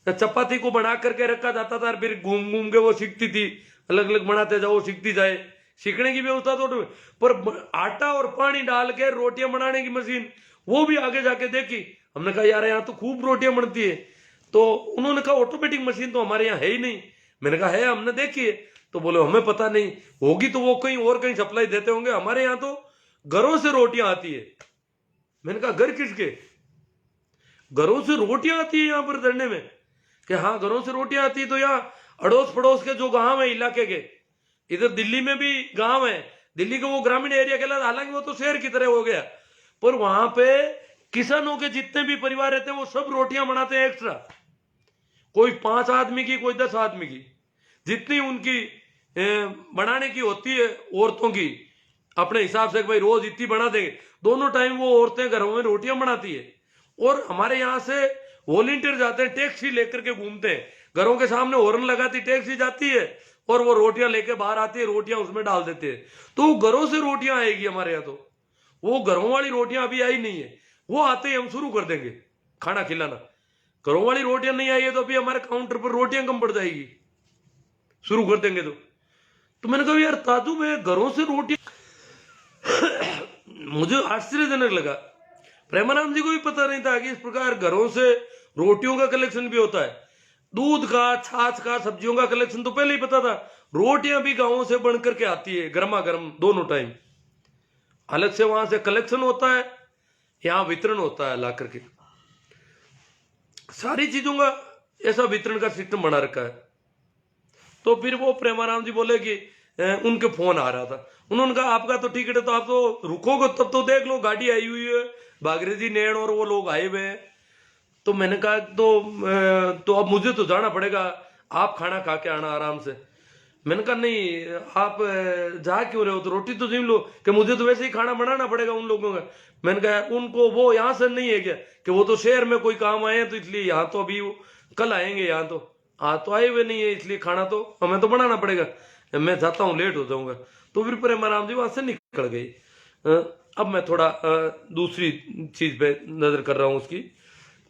चपाती को बना करके रखा जाता था, फिर घूम घूम के वो सीखती थी, अलग अलग बनाते जाओ, सीखती जाए। सीखने की व्यवस्था तो, पर आटा और पानी डाल के रोटियां बनाने की मशीन, वो भी आगे जाके देखी। हमने कहा यार यहाँ तो खूब रोटियां बनती है। तो उन्होंने कहा ऑटोमेटिक मशीन तो हमारे यहाँ है ही नहीं। मैंने कहा है, हमने देखी है। तो बोले हमें पता नहीं, होगी तो वो कहीं और कहीं सप्लाई देते होंगे, हमारे यहाँ तो घरों से रोटियां आती है। मैंने कहा घर किसके, घरों से रोटियां आती है यहाँ पर धरने में। कि हाँ घरों से रोटियां आती है। तो यहाँ अड़ोस पड़ोस के जो गांव है इलाके के, इधर दिल्ली में भी गांव है, दिल्ली का वो ग्रामीण एरिया कहलाता, हालांकि वो तो शहर की तरह हो गया, पर वहां पे किसानों के जितने भी परिवार रहते हैं वो सब रोटियां बनाते हैं एक्स्ट्रा। कोई 5 आदमी की, कोई 10 आदमी की, जितनी उनकी बनाने की होती है औरतों की, अपने हिसाब से भाई रोज इतनी बना देंगे। दोनों टाइम वो औरतें घरों में रोटियां बनाती है। और हमारे यहाँ से वॉलेंटियर जाते हैं, टैक्सी लेकर के घूमते हैं, घरों के सामने हॉर्न लगाती टैक्सी जाती है, और वो रोटियां लेके बाहर आती है, रोटियां उसमें डाल देते हैं। तो घरों से रोटियां आएगी हमारे यहाँ। तो वो घरों वाली रोटियां अभी आई नहीं है, वो आते ही हम शुरू कर देंगे खाना खिलाना। घरों वाली रोटियां नहीं आई है तो अभी हमारे काउंटर पर रोटियां कम पड़ जाएगी, शुरू कर देंगे। तो मैंने कहा यार ताजुब है, घरों से रोटियां। मुझे आश्चर्यजनक लगा। प्रेमानंद जी को भी पता नहीं था कि इस प्रकार घरों से रोटियों का कलेक्शन भी होता है। दूध का, छाछ का, सब्जियों का कलेक्शन तो पहले ही पता था। रोटियां भी गांवों से बन करके आती है, गर्मा गर्म दोनों टाइम। अलग से वहां से कलेक्शन होता है, यहां वितरण होता है ला करके। सारी चीजों का ऐसा वितरण का सिस्टम बना रखा है। तो फिर वो प्रेमाराम जी बोले कि उनके फोन आ रहा था। उन्होंने कहा आपका तो टिकट है, तो आप तो रुकोगे तब तो देख लो, गाड़ी आई हुई है, भागरे जी, नैण और वो लोग आए हुए हैं। तो मैंने कहा तो अब मुझे तो जाना पड़ेगा, आप खाना खा के आना आराम से। मैंने कहा नहीं, आप जा क्यों रहे हो, तो रोटी तो जिम लो। कि मुझे तो वैसे ही खाना बनाना पड़ेगा उन लोगों का। मैंने कहा उनको वो यहाँ से नहीं है क्या, कि वो तो शहर में कोई काम आए हैं तो इसलिए, यहाँ तो अभी कल आएंगे, यहाँ तो आज तो आए हुए नहीं है, इसलिए खाना तो हमें तो बनाना पड़ेगा, मैं जाता हूँ, लेट हो जाऊंगा। तो फिर प्रेमाराम जी वहां से निकल गई। अब मैं थोड़ा दूसरी चीज पे नजर कर रहा हूं उसकी,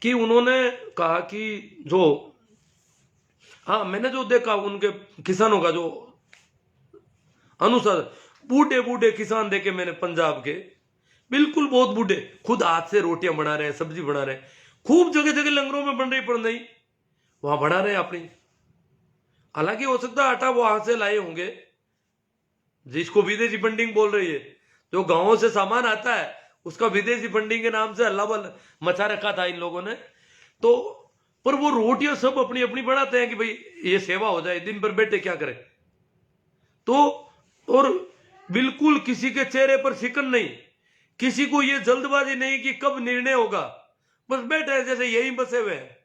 कि उन्होंने कहा कि जो, हाँ मैंने जो देखा उनके किसानों का जो अनुसार, बूढ़े बूढ़े किसान देखे मैंने पंजाब के, बिल्कुल बहुत बूढ़े, खुद हाथ से रोटियां बना रहे हैं, सब्जी बना रहे हैं। खूब जगह जगह लंगरों में बन रही, पर नहीं वहां बना रहे हैं अपनी। हालांकि हो सकता है आटा वो वहां से लाए होंगे, जिसको विदेशी फंडिंग बोल रही है। जो गांवों से सामान आता है उसका विदेशी फंडिंग के नाम से अल्लाह मचा रखा था इन लोगों ने। तो पर वो रोटियां सब अपनी अपनी बनाते हैं कि भाई ये सेवा हो जाए, दिन भर बैठे क्या करें। तो और बिल्कुल किसी के चेहरे पर शिकन नहीं, किसी को ये जल्दबाजी नहीं कि कब निर्णय होगा, बस बैठे हैं जैसे यही बसे हुए हैं,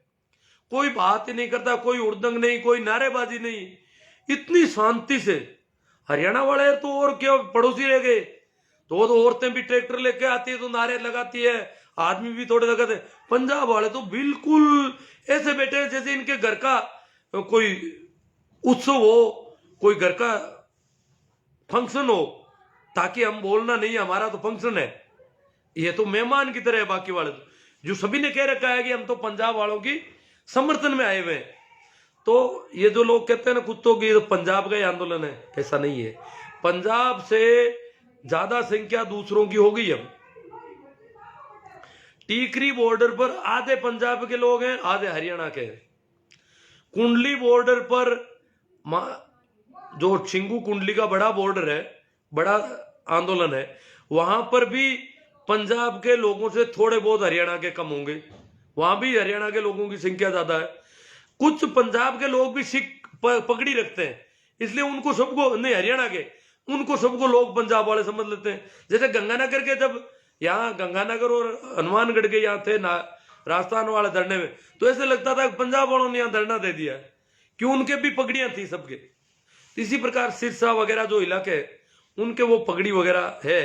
कोई बात ही नहीं करता, कोई उड़दंग नहीं, कोई नारेबाजी नहीं, इतनी शांति से। हरियाणा वाले तो और क्या पड़ोसी रह गए, तो औरतें भी ट्रैक्टर लेके आती है तो नारे लगाती है, आदमी भी थोड़े लगाते। पंजाब वाले तो बिल्कुल ऐसे बैठे हैं जैसे इनके घर का कोई उत्सव हो, कोई घर का फंक्शन हो, ताकि हम बोलना नहीं हमारा तो फंक्शन है, ये तो मेहमान की तरह है। बाकी वाले तो जो सभी ने कह रखा है कि हम तो पंजाब वालों की समर्थन में आए हुए हैं। तो ये जो लोग कहते हैं ना कुत्तों की, तो पंजाब का ही आंदोलन है, ऐसा नहीं है। पंजाब से ज्यादा संख्या दूसरों की हो गई। अब टीकरी बॉर्डर पर आधे पंजाब के लोग हैं, आधे हरियाणा के हैं। कुंडली बॉर्डर पर जो छिंगू कुंडली का बड़ा बॉर्डर है, बड़ा आंदोलन है, वहां पर भी पंजाब के लोगों से थोड़े बहुत हरियाणा के कम होंगे, वहां भी हरियाणा के लोगों की संख्या ज्यादा है। कुछ पंजाब के लोग भी सिख पगड़ी रखते हैं, इसलिए उनको सबको नहीं, हरियाणा के उनको सबको लोग पंजाब वाले समझ लेते हैं। जैसे गंगानगर के, जब यहाँ गंगानगर और हनुमानगढ़ के यहाँ थे ना राजस्थान वाले धरने में, तो ऐसे लगता था पंजाब वालों ने यहाँ धरना दे दिया, क्यों उनके भी पगड़ियां थी सबके। इसी प्रकार सिरसा वगैरह जो इलाके उनके वो पगड़ी वगैरह है।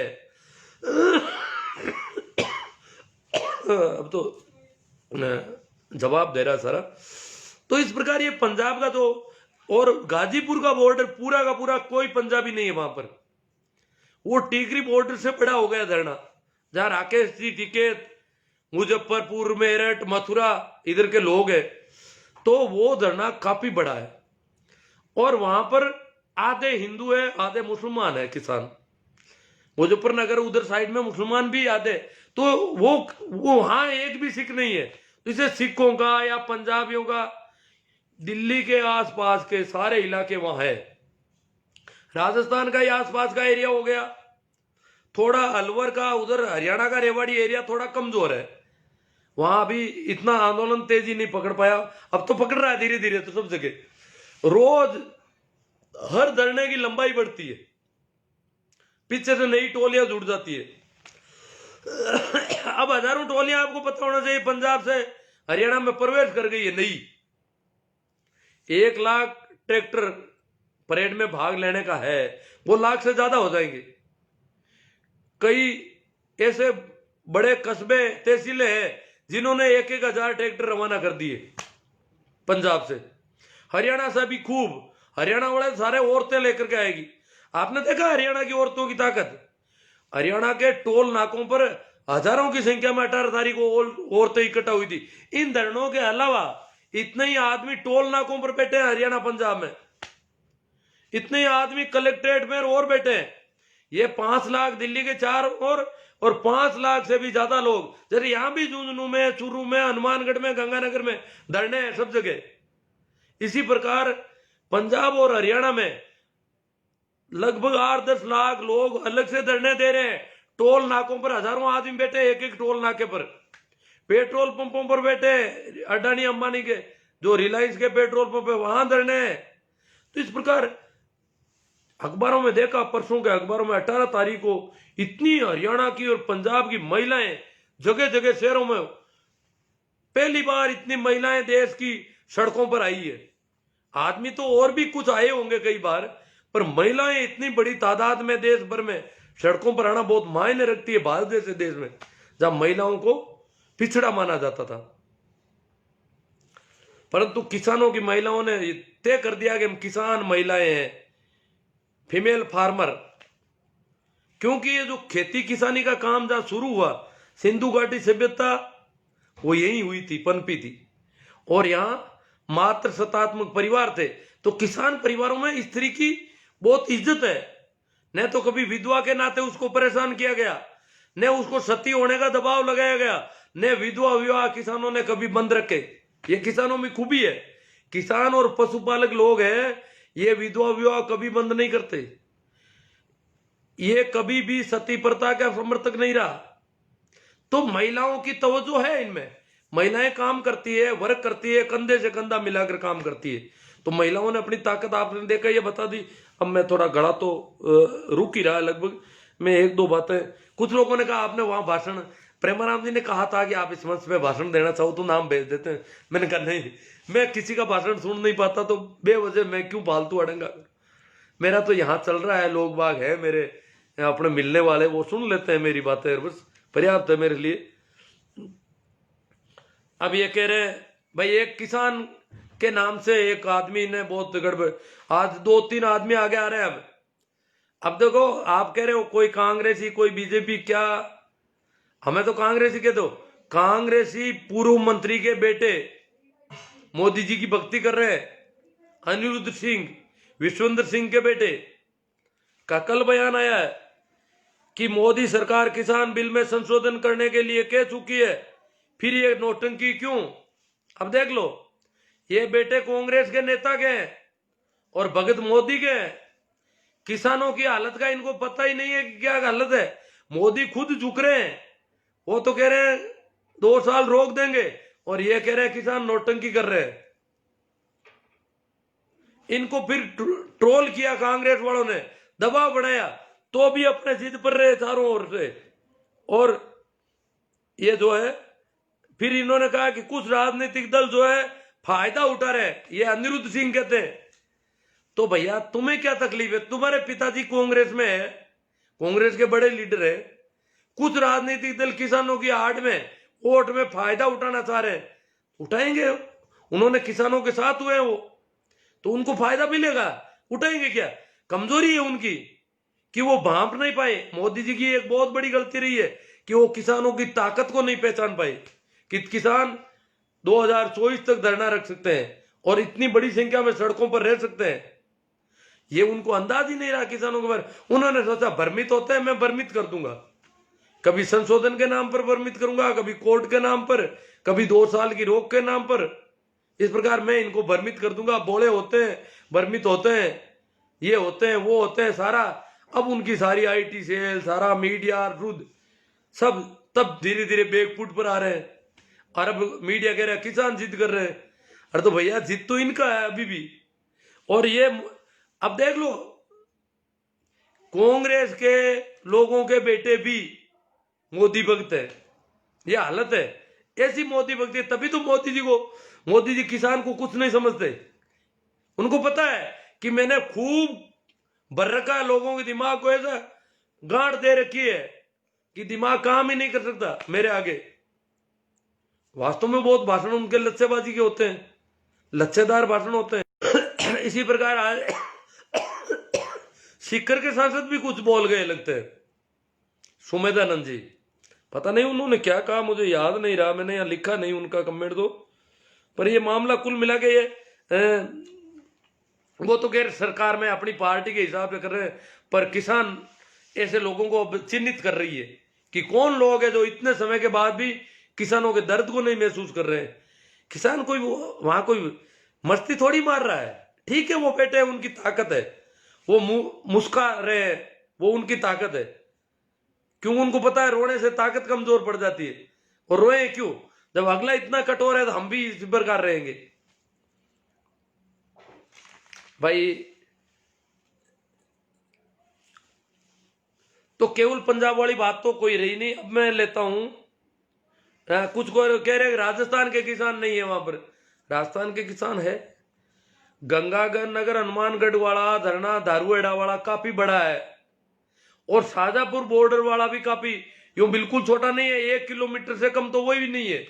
अब तो जवाब दे रहा सारा। तो इस प्रकार ये पंजाब का तो, और गाजीपुर का बॉर्डर पूरा का पूरा कोई पंजाबी नहीं है वहां पर, वो टीकरी बॉर्डर से बड़ा हो गया धरना, जहां राकेश जी टिकैत, मुजफ्फरपुर, मेरठ, मथुरा इधर के लोग हैं, तो वो धरना काफी बड़ा है। और वहां पर आधे हिंदू है, आधे मुसलमान है किसान। मुजफ्फरनगर उधर साइड में मुसलमान भी आधे, तो वो वहां एक भी सिख नहीं है। तो इसे सिखों का या पंजाबियों का दिल्ली के आसपास के सारे इलाके वहां है। राजस्थान का ही आसपास का एरिया हो गया, थोड़ा अलवर का, उधर हरियाणा का रेवाड़ी एरिया थोड़ा कमजोर है, वहां अभी इतना आंदोलन तेजी नहीं पकड़ पाया। अब तो पकड़ रहा है धीरे धीरे, तो सब जगह रोज हर धरने की लंबाई बढ़ती है, पीछे से नई टोलियां जुड़ जाती है। अब हजारों टोलियां, आपको पता होना चाहिए, पंजाब से हरियाणा में प्रवेश कर गई है नई। 1 लाख ट्रैक्टर परेड में भाग लेने का है, वो लाख से ज्यादा हो जाएंगे। कई ऐसे बड़े कस्बे तहसीलें हैं जिन्होंने 1-1 हजार ट्रैक्टर रवाना कर दिए पंजाब से। हरियाणा से भी खूब, हरियाणा वाले सारे औरतें लेकर के आएगी। आपने देखा हरियाणा की औरतों की ताकत, हरियाणा के टोल नाकों पर हजारों की संख्या में 18 तारीख को औरतें इकट्ठा हुई थी। इन धरनों के अलावा इतने ही आदमी टोल नाकों पर बैठे हैं हरियाणा पंजाब में, इतने ही आदमी कलेक्ट्रेट में और बैठे हैं। ये 5 लाख दिल्ली के 4 और 5 लाख से भी ज्यादा लोग, जैसे यहां भी झुंझुनू में, चूरू में, हनुमानगढ़ में, गंगानगर में धरने हैं सब जगह। इसी प्रकार पंजाब और हरियाणा में लगभग 8-10 लाख लोग अलग से धरने दे रहे हैं। टोल नाकों पर हजारों आदमी बैठे, एक टोल नाके पर, पेट्रोल पंपों पर बैठे, अडानी अंबानी के जो रिलायंस के पेट्रोल पंप है वहां धरने हैं। तो इस प्रकार अखबारों में देखा, परसों के अखबारों में 18 तारीख को इतनी हरियाणा की और पंजाब की महिलाएं जगह जगह शहरों में, पहली बार इतनी महिलाएं देश की सड़कों पर आई है। आदमी तो और भी कुछ आए होंगे कई बार, पर महिलाएं इतनी बड़ी तादाद में देश भर में सड़कों पर आना बहुत मायने रखती है। भारत जैसे देश में जहां महिलाओं को पिछड़ा माना जाता था, परंतु किसानों की महिलाओं ने तय कर दिया कि हम किसान महिलाएं हैं, फीमेल फार्मर। क्योंकि ये जो खेती किसानी का काम जहां शुरू हुआ, सिंधु घाटी सभ्यता वो यही हुई थी, पनपी थी, और यहां मात्र सत्तात्मक परिवार थे। तो किसान परिवारों में स्त्री की बहुत इज्जत है, न तो कभी विधवा के नाते उसको परेशान किया गया, न उसको सती होने का दबाव लगाया गया, न विधवा विवाह किसानों ने कभी बंद रखे। ये किसानों में खूबी है। किसान और पशुपालक लोग हैं, ये विधवा विवाह कभी बंद नहीं करते, ये कभी भी सती प्रथा का समर्थक नहीं रहा। तो महिलाओं की तवज्जो है इनमें, महिलाएं काम करती है, वर्क करती है, कंधे से कंधा मिलाकर काम करती है। तो महिलाओं ने अपनी ताकत, आपने देखा, ये बता दी। अब मैं थोड़ा गला तो रुक ही रहा है लगभग, मैं एक दो बातें, कुछ लोगों ने कहा आपने वहां भाषण, प्रेमानंद जी ने कहा था कि आप इस मंच पे भाषण देना चाहो तो नाम भेज देते हैं। मैंने कहा नहीं, मैं किसी का भाषण सुन नहीं पाता, तो बेवजह मैं क्यों फालतू अड़ंगा। मेरा तो यहाँ चल रहा है, लोग बाग है मेरे अपने मिलने वाले, वो सुन लेते हैं मेरी बातें, बस पर्याप्त है मेरे लिए। अब ये कह रहे हैं भाई एक किसान के नाम से एक आदमी ने बहुत गड़बड़, आज 2-3 आदमी आगे आ रहे हैं। अब देखो, आप कह रहे हो कोई कांग्रेसी कोई बीजेपी, क्या हमें तो कांग्रेसी कह दो। कांग्रेसी पूर्व मंत्री के बेटे मोदी जी की भक्ति कर रहे हैं, अनिरुद्ध सिंह, विश्वेंद्र सिंह के बेटे का कल बयान आया है कि मोदी सरकार किसान बिल में संशोधन करने के लिए कह चुकी है, फिर ये नौटंकी क्यों। अब देख लो, ये बेटे कांग्रेस के नेता के हैं और भगत मोदी के हैं। किसानों की हालत का इनको पता ही नहीं है कि क्या हालत है। मोदी खुद झुक रहे हैं, वो तो कह रहे हैं 2 साल रोक देंगे, और ये कह रहे हैं किसान नौटंकी कर रहे हैं। इनको फिर ट्रोल किया कांग्रेस वालों ने, दबाव बनाया, तो भी अपने जिद पर रहे चारों ओर से। और ये जो है, फिर इन्होंने कहा कि कुछ राजनीतिक दल जो है फायदा उठा रहे, ये अनिरुद्ध सिंह कहते हैं। तो भैया तुम्हें क्या तकलीफ है, तुम्हारे पिताजी कांग्रेस में है, कांग्रेस के बड़े लीडर है। कुछ राजनीतिक दल किसानों की आड़ में वोट में फायदा उठाना चाह रहे हैं, उठाएंगे। उन्होंने किसानों के साथ हुए हैं वो, तो उनको फायदा मिलेगा, उठाएंगे क्या। कमजोरी है उनकी कि वो भांप नहीं पाए। मोदी जी की एक बहुत बड़ी गलती रही है कि वो किसानों की ताकत को नहीं पहचान पाए कि किसान 2024 तक धरना रख सकते हैं और इतनी बड़ी संख्या में सड़कों पर रह सकते हैं। ये उनको अंदाज ही नहीं रहा किसानों के बारे। उन्होंने सोचा भ्रमित होते हैं, मैं भ्रमित कर दूंगा, कभी संशोधन के नाम पर भ्रमित करूंगा, कभी कोर्ट के नाम पर, कभी 2 साल की रोक के नाम पर। इस प्रकार मैं इनको भ्रमित कर दूंगा। बोले होते हैं, भ्रमित होते हैं, ये होते हैं, वो होते हैं, सारा अब उनकी सारी आईटी सेल, सारा मीडिया रुद्ध सब तब धीरे धीरे बैकफुट पर आ रहे हैं। और अब मीडिया कह रहा है किसान जिद कर रहे हैं। अरे तो भैया जिद तो इनका है अभी भी। और ये अब देख लो, कांग्रेस के लोगों के बेटे भी मोदी भक्त है। ये हालत है, ऐसी मोदी भक्ति। तभी तो मोदी जी किसान को कुछ नहीं समझते। उनको पता है कि मैंने खूब भर रखा है लोगों के दिमाग को, ऐसा गांठ दे रखी है कि दिमाग काम ही नहीं कर सकता मेरे आगे। वास्तव में बहुत भाषण उनके लच्छेबाजी के होते हैं, लच्छेदार भाषण होते हैं। इसी प्रकार आज सीकर के सांसद भी कुछ बोल गए लगते हैं, सुमेधानंद जी। पता नहीं उन्होंने क्या कहा, मुझे याद नहीं रहा, मैंने यहाँ लिखा नहीं उनका कमेंट तो। पर ये मामला कुल मिला के ये वो तो खैर सरकार में अपनी पार्टी के हिसाब से कर रहे हैं, पर किसान ऐसे लोगों को अब चिन्हित कर रही है कि कौन लोग है जो इतने समय के बाद भी किसानों के दर्द को नहीं महसूस कर रहे हैं। किसान कोई वहां कोई मस्ती थोड़ी मार रहा है। ठीक है, वो बेटे उनकी ताकत है, वो मुस्का रहे हैं, वो उनकी ताकत है। क्यों, उनको पता है रोने से ताकत कमजोर पड़ जाती है। और रोए क्यों, जब अगला इतना कठोर है तो हम भी इस प्रकार रहेंगे। भाई तो केवल पंजाब वाली बात तो कोई रही नहीं। अब मैं लेता हूं, कुछ कह रहे राजस्थान के किसान नहीं है वहां पर। राजस्थान के किसान है। गंगागढ़ नगर, हनुमानगढ़ वाला, धरना, धारुएड़ा वाला काफी बड़ा है, और शाजापुर बॉर्डर वाला भी काफी, यूं बिल्कुल छोटा नहीं है। 1 किलोमीटर से कम तो वो भी नहीं है।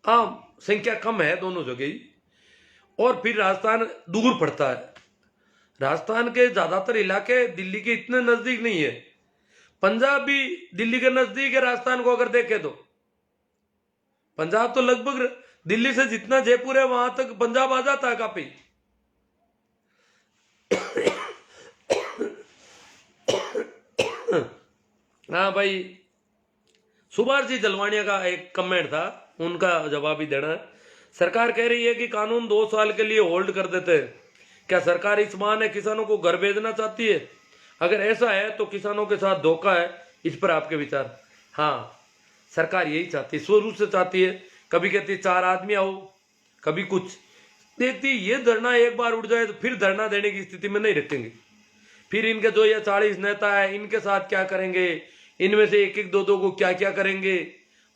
हाँ, संख्या कम है दोनों जगह ही। और फिर राजस्थान दूर पड़ता है। राजस्थान के ज्यादातर इलाके दिल्ली के इतने नजदीक नहीं है। पंजाब भी दिल्ली के नजदीक है राजस्थान को अगर देखें तो। पंजाब तो लगभग दिल्ली से जितना जयपुर है वहां तक पंजाब आ जाता है काफी। हाँ भाई, सुभाष जी जलवानिया का एक कमेंट था, उनका जवाब ही देना है। सरकार कह रही है कि कानून 2 साल के लिए होल्ड कर देते हैं। क्या सरकार इस बहाने किसानों को घर भेजना चाहती है? अगर ऐसा है तो किसानों के साथ धोखा है। इस पर आपके विचार? हाँ, सरकार यही चाहती है, शुरू से चाहती है। कभी कहती है 4 आदमी आओ, कभी कुछ देखती। ये धरना एक बार उठ जाए तो फिर धरना देने की स्थिति में नहीं रखेंगे। फिर इनके जो ये 40 नेता है इनके साथ क्या करेंगे, इनमें से एक एक दो दो को क्या क्या करेंगे,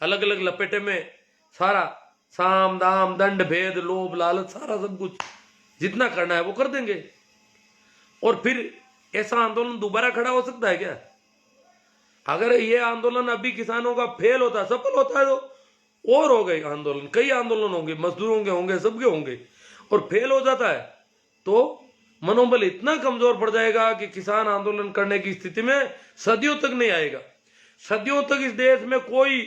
अलग अलग लपेटे में सारा साम दाम दंड भेद लोभ लालच सारा सब कुछ जितना करना है वो कर देंगे। और फिर ऐसा आंदोलन दोबारा खड़ा हो सकता है क्या? अगर ये आंदोलन अभी किसानों का फेल होता है, सफल होता है तो और हो गए आंदोलन, कई आंदोलन होंगे, मजदूरों के होंगे, सबके होंगे। और फेल हो जाता है तो मनोबल इतना कमजोर पड़ जाएगा कि किसान आंदोलन करने की स्थिति में सदियों तक नहीं आएगा। सदियों तक इस देश में कोई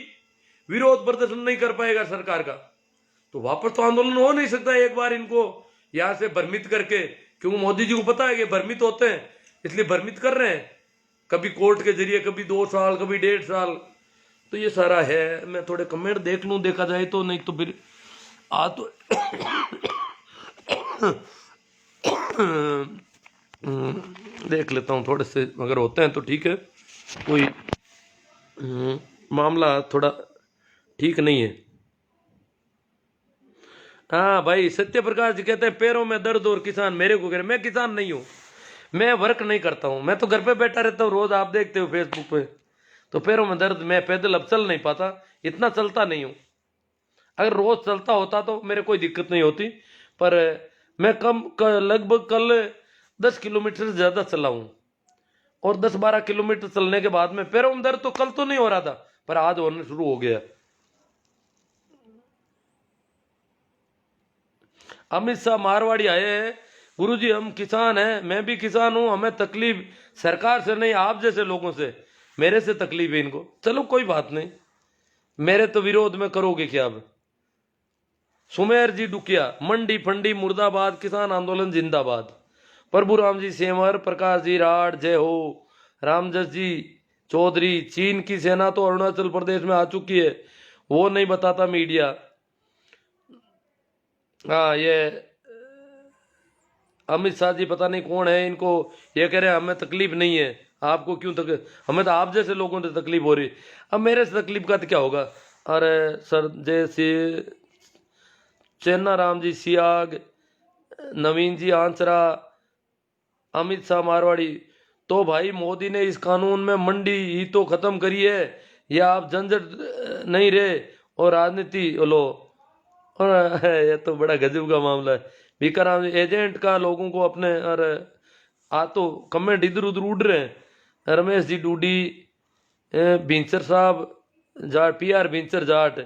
विरोध प्रदर्शन नहीं कर पाएगा सरकार का। तो वापस तो आंदोलन हो नहीं सकता एक बार इनको यहां से भ्रमित करके, क्योंकि मोदी जी को पता है कि भ्रमित होते हैं इसलिए भ्रमित कर रहे हैं, कभी कोर्ट के जरिए, कभी 2 साल, कभी 1.5 साल। तो ये सारा है। मैं थोड़े कमेंट देख लूं, देखा जाए तो, नहीं तो फिर आ तो देख लेता हूँ थोड़े से, अगर होते हैं तो ठीक है। कोई मामला थोड़ा ठीक नहीं है। हाँ भाई, सत्य प्रकाश जी कहते हैं पैरों में दर्द और किसान मेरे को कह रहे। मैं किसान नहीं हूँ, मैं वर्क नहीं करता हूँ, मैं तो घर पे बैठा रहता हूँ, रोज आप देखते हो फेसबुक पे। तो पैरों में दर्द, मैं पैदल अब चल नहीं पाता, इतना चलता नहीं हूँ। अगर रोज चलता होता तो मेरे कोई दिक्कत नहीं होती, पर मैं लगभग कल 10 किलोमीटर से ज्यादा चला हूँ। और 10-12 किलोमीटर चलने के बाद में पैरों में दर्द तो कल तो नहीं हो रहा था, पर आज होने शुरू हो गया। अमित शाह मारवाड़ी आए हैं, गुरुजी हम किसान हैं, मैं भी किसान हूं, हमें तकलीफ सरकार से नहीं आप जैसे लोगों से, मेरे से तकलीफ है इनको। चलो कोई बात नहीं, मेरे तो विरोध में करोगे क्या अब। सुमेर जी डुकिया, मंडी फंडी मुर्दाबाद, किसान आंदोलन जिंदाबाद। प्रभु राम जी सेमर, प्रकाश जी राठ, जय हो। रामजस जी चौधरी, चीन की सेना तो अरुणाचल प्रदेश में आ चुकी है, वो नहीं बताता मीडिया। हाँ, ये अमित शाह जी पता नहीं कौन है, इनको ये कह रहे हैं हमें तकलीफ नहीं है, आपको क्यों तकलीफ, हमें तो आप जैसे लोगों से तकलीफ हो रही। अब मेरे से तकलीफ का तो क्या होगा। अरे सर, जैसे चेन्ना राम जी सियाग, नवीन जी आंसरा, अमित शाह मारवाड़ी। तो भाई मोदी ने इस कानून में मंडी ही तो खत्म करी है, या आप झंझट नहीं रहे और राजनीति लो। और ये तो बड़ा गजब का मामला है। बीकाराम एजेंट का लोगों को अपने, अरे आ तो कमेंट इधर उधर उड़ रहे हैं। रमेश जी डूडी, भिंचर साहब जाट, PR भिंचर जाट,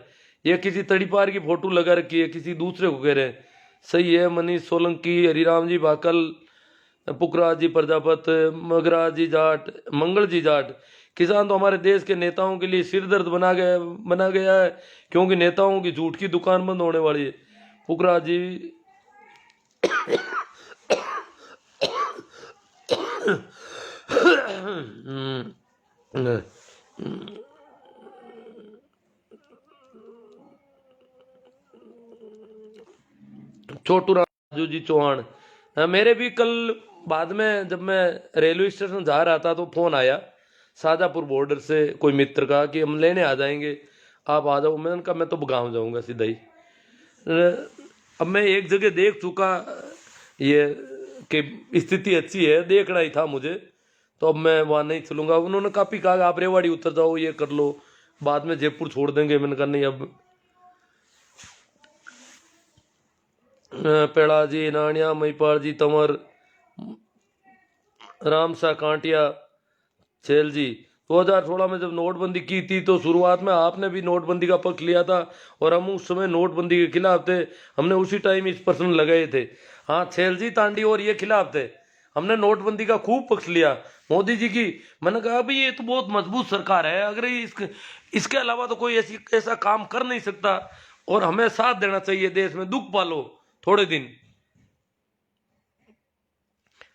ये किसी तड़ीपार की फोटो लगा रखी है, किसी दूसरे को कह रहे हैं। सही है। मनीष सोलंकी, हरिराम जी भाकल, पुखराज जी प्रजापत, मगराज जी जाट, मंगल जी जाट। किसान तो हमारे देश के नेताओं के लिए सिरदर्द बना गया है, क्योंकि नेताओं की झूठ की दुकान बंद होने वाली है। पुखराज जी छोटू राजू जी चौहान, मेरे भी कल बाद में जब मैं रेलवे स्टेशन जा रहा था तो फोन आया शाजापुर बॉर्डर से कोई मित्र का कि हम लेने आ जाएंगे, आप आ जाओ। मैंने कहा मैं तो गाँव जाऊंगा सीधा ही। अब मैं एक जगह देख चुका ये कि स्थिति अच्छी है, देखना ही था मुझे, तो अब मैं वहाँ नहीं चलूंगा। उन्होंने काफी कहा आप रेवाड़ी उतर जाओ, ये कर लो, बाद में जयपुर छोड़ देंगे। मैंने कहा नहीं, अब पेड़ा जी, नानिया, महिपाल जी, तंवर, रामसा कांटिया, छेल जी। 2016 में जब नोटबंदी की थी तो शुरुआत में आपने भी नोटबंदी का पक्ष लिया था, और हम उस समय नोटबंदी के खिलाफ थे, हमने उसी टाइम इस प्रश्न लगाए थे। हाँ, छेल जी, तांडी और ये खिलाफ थे, हमने नोटबंदी का खूब पक्ष लिया मोदी जी की। मैंने कहा भाई ये तो बहुत मजबूत सरकार है, अगर इसके अलावा तो कोई ऐसा काम कर नहीं सकता, और हमें साथ देना चाहिए, देश में दुख पालो थोड़े दिन।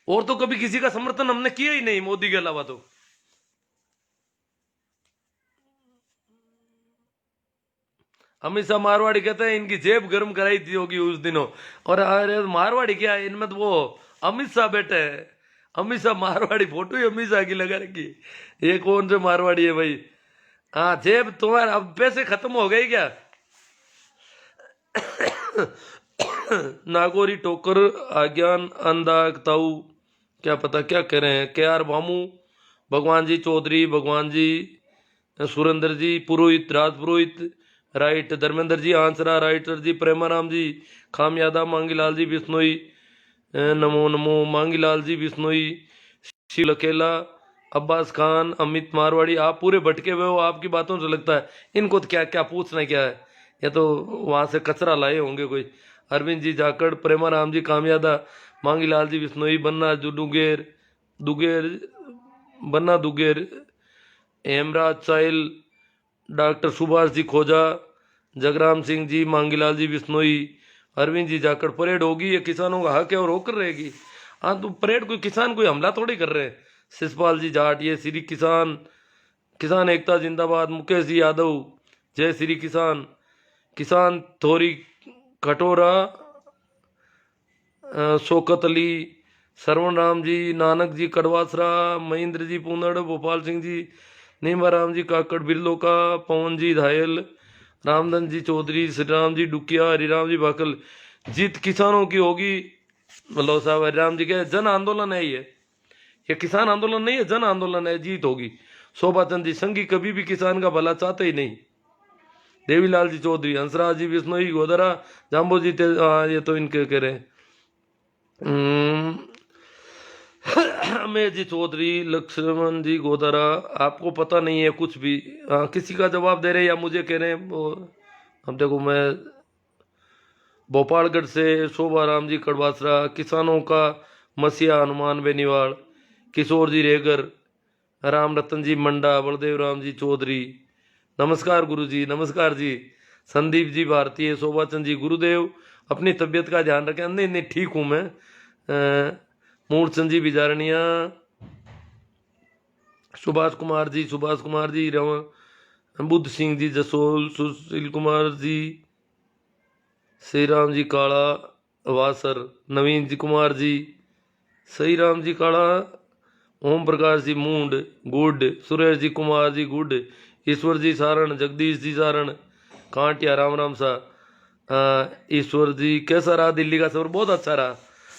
और तो कभी किसी का समर्थन हमने किया ही नहीं मोदी के अलावा। तो अमित शाह मारवाड़ी कहते हैं इनकी जेब गर्म कराई थी होगी उस दिनों। और अरे मारवाड़ी क्या है इनमें, तो वो अमित शाह बैठे हैं, अमित शाह मारवाड़ी, फोटो ही अमित शाह की लगा रखी। ये कौन से मारवाड़ी है भाई। हाँ, जेब तुम्हारा अब पैसे खत्म हो गए क्या। नागौरी टोकर, आज्ञान अंदाग ताऊ, क्या पता क्या कह रहे हैं। के आर बामू, भगवान जी चौधरी, भगवान जी सुरेंद्र जी, पुरोहित Raj Purohit, right, Dharmendra ji आंसरा, right sir जी, प्रेमाराम जी, खाम यादव, मांगीलाल जी बिश्नोई, नमो नमो, मांगीलाल जी बिश्नोई, शिव लकेला, अब्बास खान, अमित मारवाड़ी। आप पूरे भटके हुए हो, आपकी बातों से लगता है इनको तो क्या क्या पूछना क्या है, या तो वहां से कचरा लाए होंगे कोई। अरविंद जी जाकड़, प्रेमाराम जी कामयादा, मांगीलाल जी बिश्नोई, बन्ना दुगेर दुगेर, बन्ना दुगेर, हेमराज साहिल, डॉक्टर सुभाष जी खोजा, जगराम सिंह जी, मांगीलाल जी बिश्नोई, अरविंद जी जाकड़। परेड होगी, ये किसानों का हक है और होकर रहेगी। हाँ तो परेड कोई किसान कोई हमला थोड़ी कर रहे हैं। शिषपाल जी जाट, ये श्री किसान, किसान एकता जिंदाबाद, मुकेश जी यादव, जय श्री किसान, किसान थोरी कटोरा, शौकत अली, सरवण राम जी, नानक जी कड़वासरा, महेंद्र जी पूनड़, भोपाल सिंह जी, नीमा राम जी काकड़ बिरलो का, पवन जी धायल, रामधन जी चौधरी, श्री राम जी डुकिया, हरिराम जी भाकल। जीत किसानों की होगी। मतलब साहब हरिराम जी के जन आंदोलन है ये किसान आंदोलन नहीं है, जन आंदोलन है, जीत होगी। शोभा चंद जी, संघी कभी भी किसान का भला चाहते ही नहीं। देवीलाल जी चौधरी, हंसराज जी बिश्नोई गोदरा, जाम्बो जी ये तो इनके कह रहे हैं। अमेर जी चौधरी, लक्ष्मण जी गोदरा, आपको पता नहीं है कुछ भी। किसी का जवाब दे रहे हैं या मुझे कह रहे हैं वो। अब देखो मैं भोपालगढ़ से शोभा राम जी कड़वासरा, किसानों का मसीहा हनुमान बेनीवाल, किशोर जी रेगर, राम रतन जी मंडा, बलदेव राम जी चौधरी, नमस्कार गुरु जी, नमस्कार जी। संदीप जी भारतीय, शोभा चंद जी गुरुदेव, अपनी तबीयत का ध्यान रखें। नहीं नहीं ठीक हूँ मैं। मूर्चंद जी बिजारनिया, सुभाष कुमार जी रमन, बुद्ध सिंह जी जसोल, सुशील कुमार जी, श्री राम जी काला वासर, नवीन जी कुमार जी, श्री राम जी काला, ओम प्रकाश जी मूंड गुड, सुरेश जी कुमार जी गुड, ईश्वर जी सारण, जगदीश जी सारण, कांटिया, राम राम सा, ईश्वर जी कैसा रहा दिल्ली का सफर? बहुत अच्छा रहा,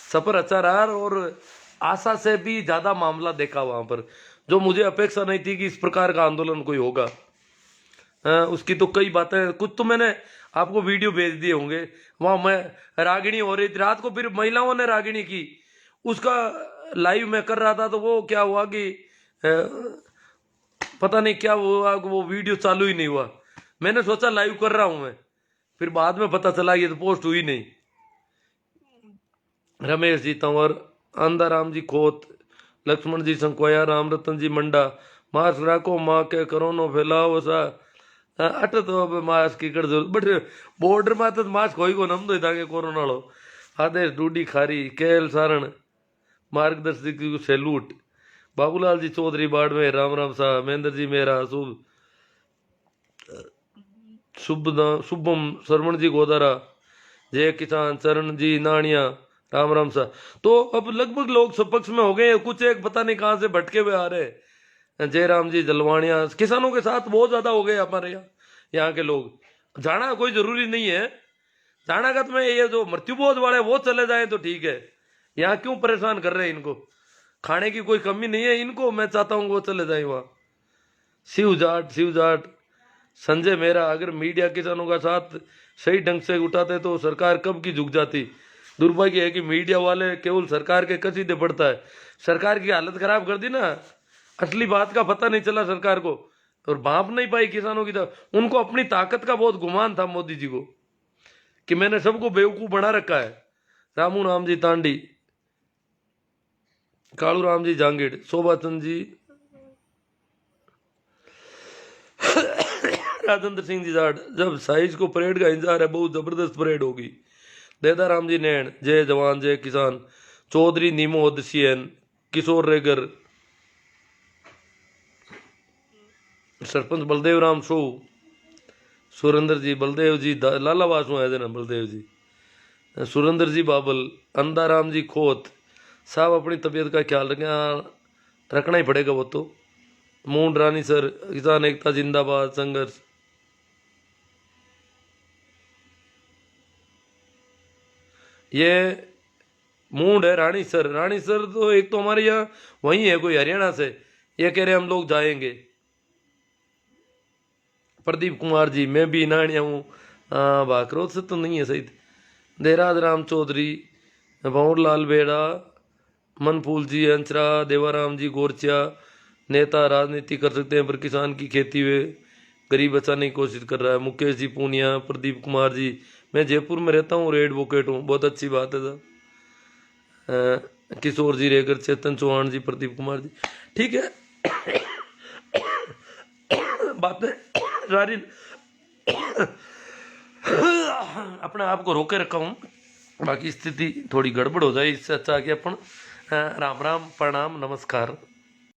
सफर अच्छा रहा और आशा से भी ज्यादा मामला देखा वहां पर। जो मुझे अपेक्षा नहीं थी कि इस प्रकार का आंदोलन कोई होगा। उसकी तो कई बातें, कुछ तो मैंने आपको वीडियो भेज दिए होंगे। वहां मैं रागिणी हो रही थी रात को, फिर महिलाओं ने रागिणी की, उसका लाइव मैं कर रहा था। तो वो क्या हुआ कि पता नहीं क्या हुआ, वो वीडियो चालू ही नहीं हुआ। मैंने सोचा लाइव कर रहा हूं मैं, फिर बाद में पता चला ये तो पोस्ट हुई नहीं। रमेश जी तंवर, आंदाराम जी खोत, लक्ष्मण जी संकोया, राम रतन जी मंडा, मास्क राखो माँ के करोनो फैलाओ सा, अट तो अब मास्क की कर दो बट बॉर्डर में तो मास्क होई को नम दो ताकि कोरोना लो। आदेश डूडी खारी, केएल सारण, मार्गदर्शक को सैल्यूट, बाबूलाल जी चौधरी बाड़मेर, राम राम साहब, महेंद्र जी मेरा, शुभम शरवण जी गोदारा, जय किसान, चरण जी नानिया, राम राम सा। तो अब लगभग लोग सपक्ष में हो गए हैं, कुछ एक पता नहीं कहां से भटके हुए आ रहे हैं। जयराम जी जलवाणिया, किसानों के साथ बहुत ज्यादा हो गए हमारे यहाँ के लोग। जाना कोई जरूरी नहीं है, जाना का तुम्हें ये जो मृत्युबोध वाले वो चले जाए तो ठीक है। यहाँ क्यों परेशान कर रहे हैं इनको? खाने की कोई कमी नहीं है इनको, मैं चाहता हूँ वो चले जाए वहां। शिव जाट संजय मेरा, अगर मीडिया किसानों का साथ सही ढंग से उठाते तो सरकार कब की झुक जाती। दुर्भाग्य है कि मीडिया वाले केवल सरकार के कसीदे पड़ता है। सरकार की हालत खराब कर दी ना, असली बात का पता नहीं चला सरकार को, और भाप नहीं पाई किसानों की तरफ। उनको अपनी ताकत का बहुत गुमान था मोदी जी को कि मैंने सबको बेवकूफ बना रखा है। रामू राम जी तांडी, कालू राम जी जांगीड़, शोभा चंद जी, राजेंद्र सिंह जी जाट। जब साइज को परेड का इंतजार है, बहुत जबरदस्त परेड होगी। देदा राम जी नैन, जय जवान जय किसान, चौधरी नीमोद सीएन, किशोर रेगर, सरपंच बलदेव राम शो, सुरेंद्र जी, बलदेव जी लाला वासु है ना बलदेव जी, सुरेंद्र जी बाबल, अंधाराम जी खोत। साहब अपनी तबीयत का ख्याल रखें, रखना ही पड़ेगा वो तो। मूंड रानी सर, किसान एकता जिंदाबाद, संघर्ष। ये मूड है रानी सर तो एक तो हमारे यहाँ वही है, कोई हरियाणा से, ये कह रहे हम लोग जाएंगे। प्रदीप कुमार जी, मैं भी नानिया हूँ। हाँ, भाकरोद से तो नहीं है सही। देराज राम चौधरी, भंवर लाल बेड़ा, मनफूल जी, अंचरा, देवाराम जी गोरचिया, नेता राजनीति कर सकते हैं पर किसान की खेती वे गरीब बचाने की कोशिश कर रहा है। मुकेश जी पूनिया, प्रदीप कुमार जी, मैं जयपुर में रहता हूँ, रेड एडवोकेट हूँ। बहुत अच्छी बात है सर। किशोर जी रेगर, चेतन चौहान जी, प्रदीप कुमार जी, ठीक है। बातें सारी अपने आप को रोके रखा हूँ, बाकी स्थिति थोड़ी गड़बड़ हो जाए, इससे अच्छा कि अपन राम राम, प्रणाम, नमस्कार।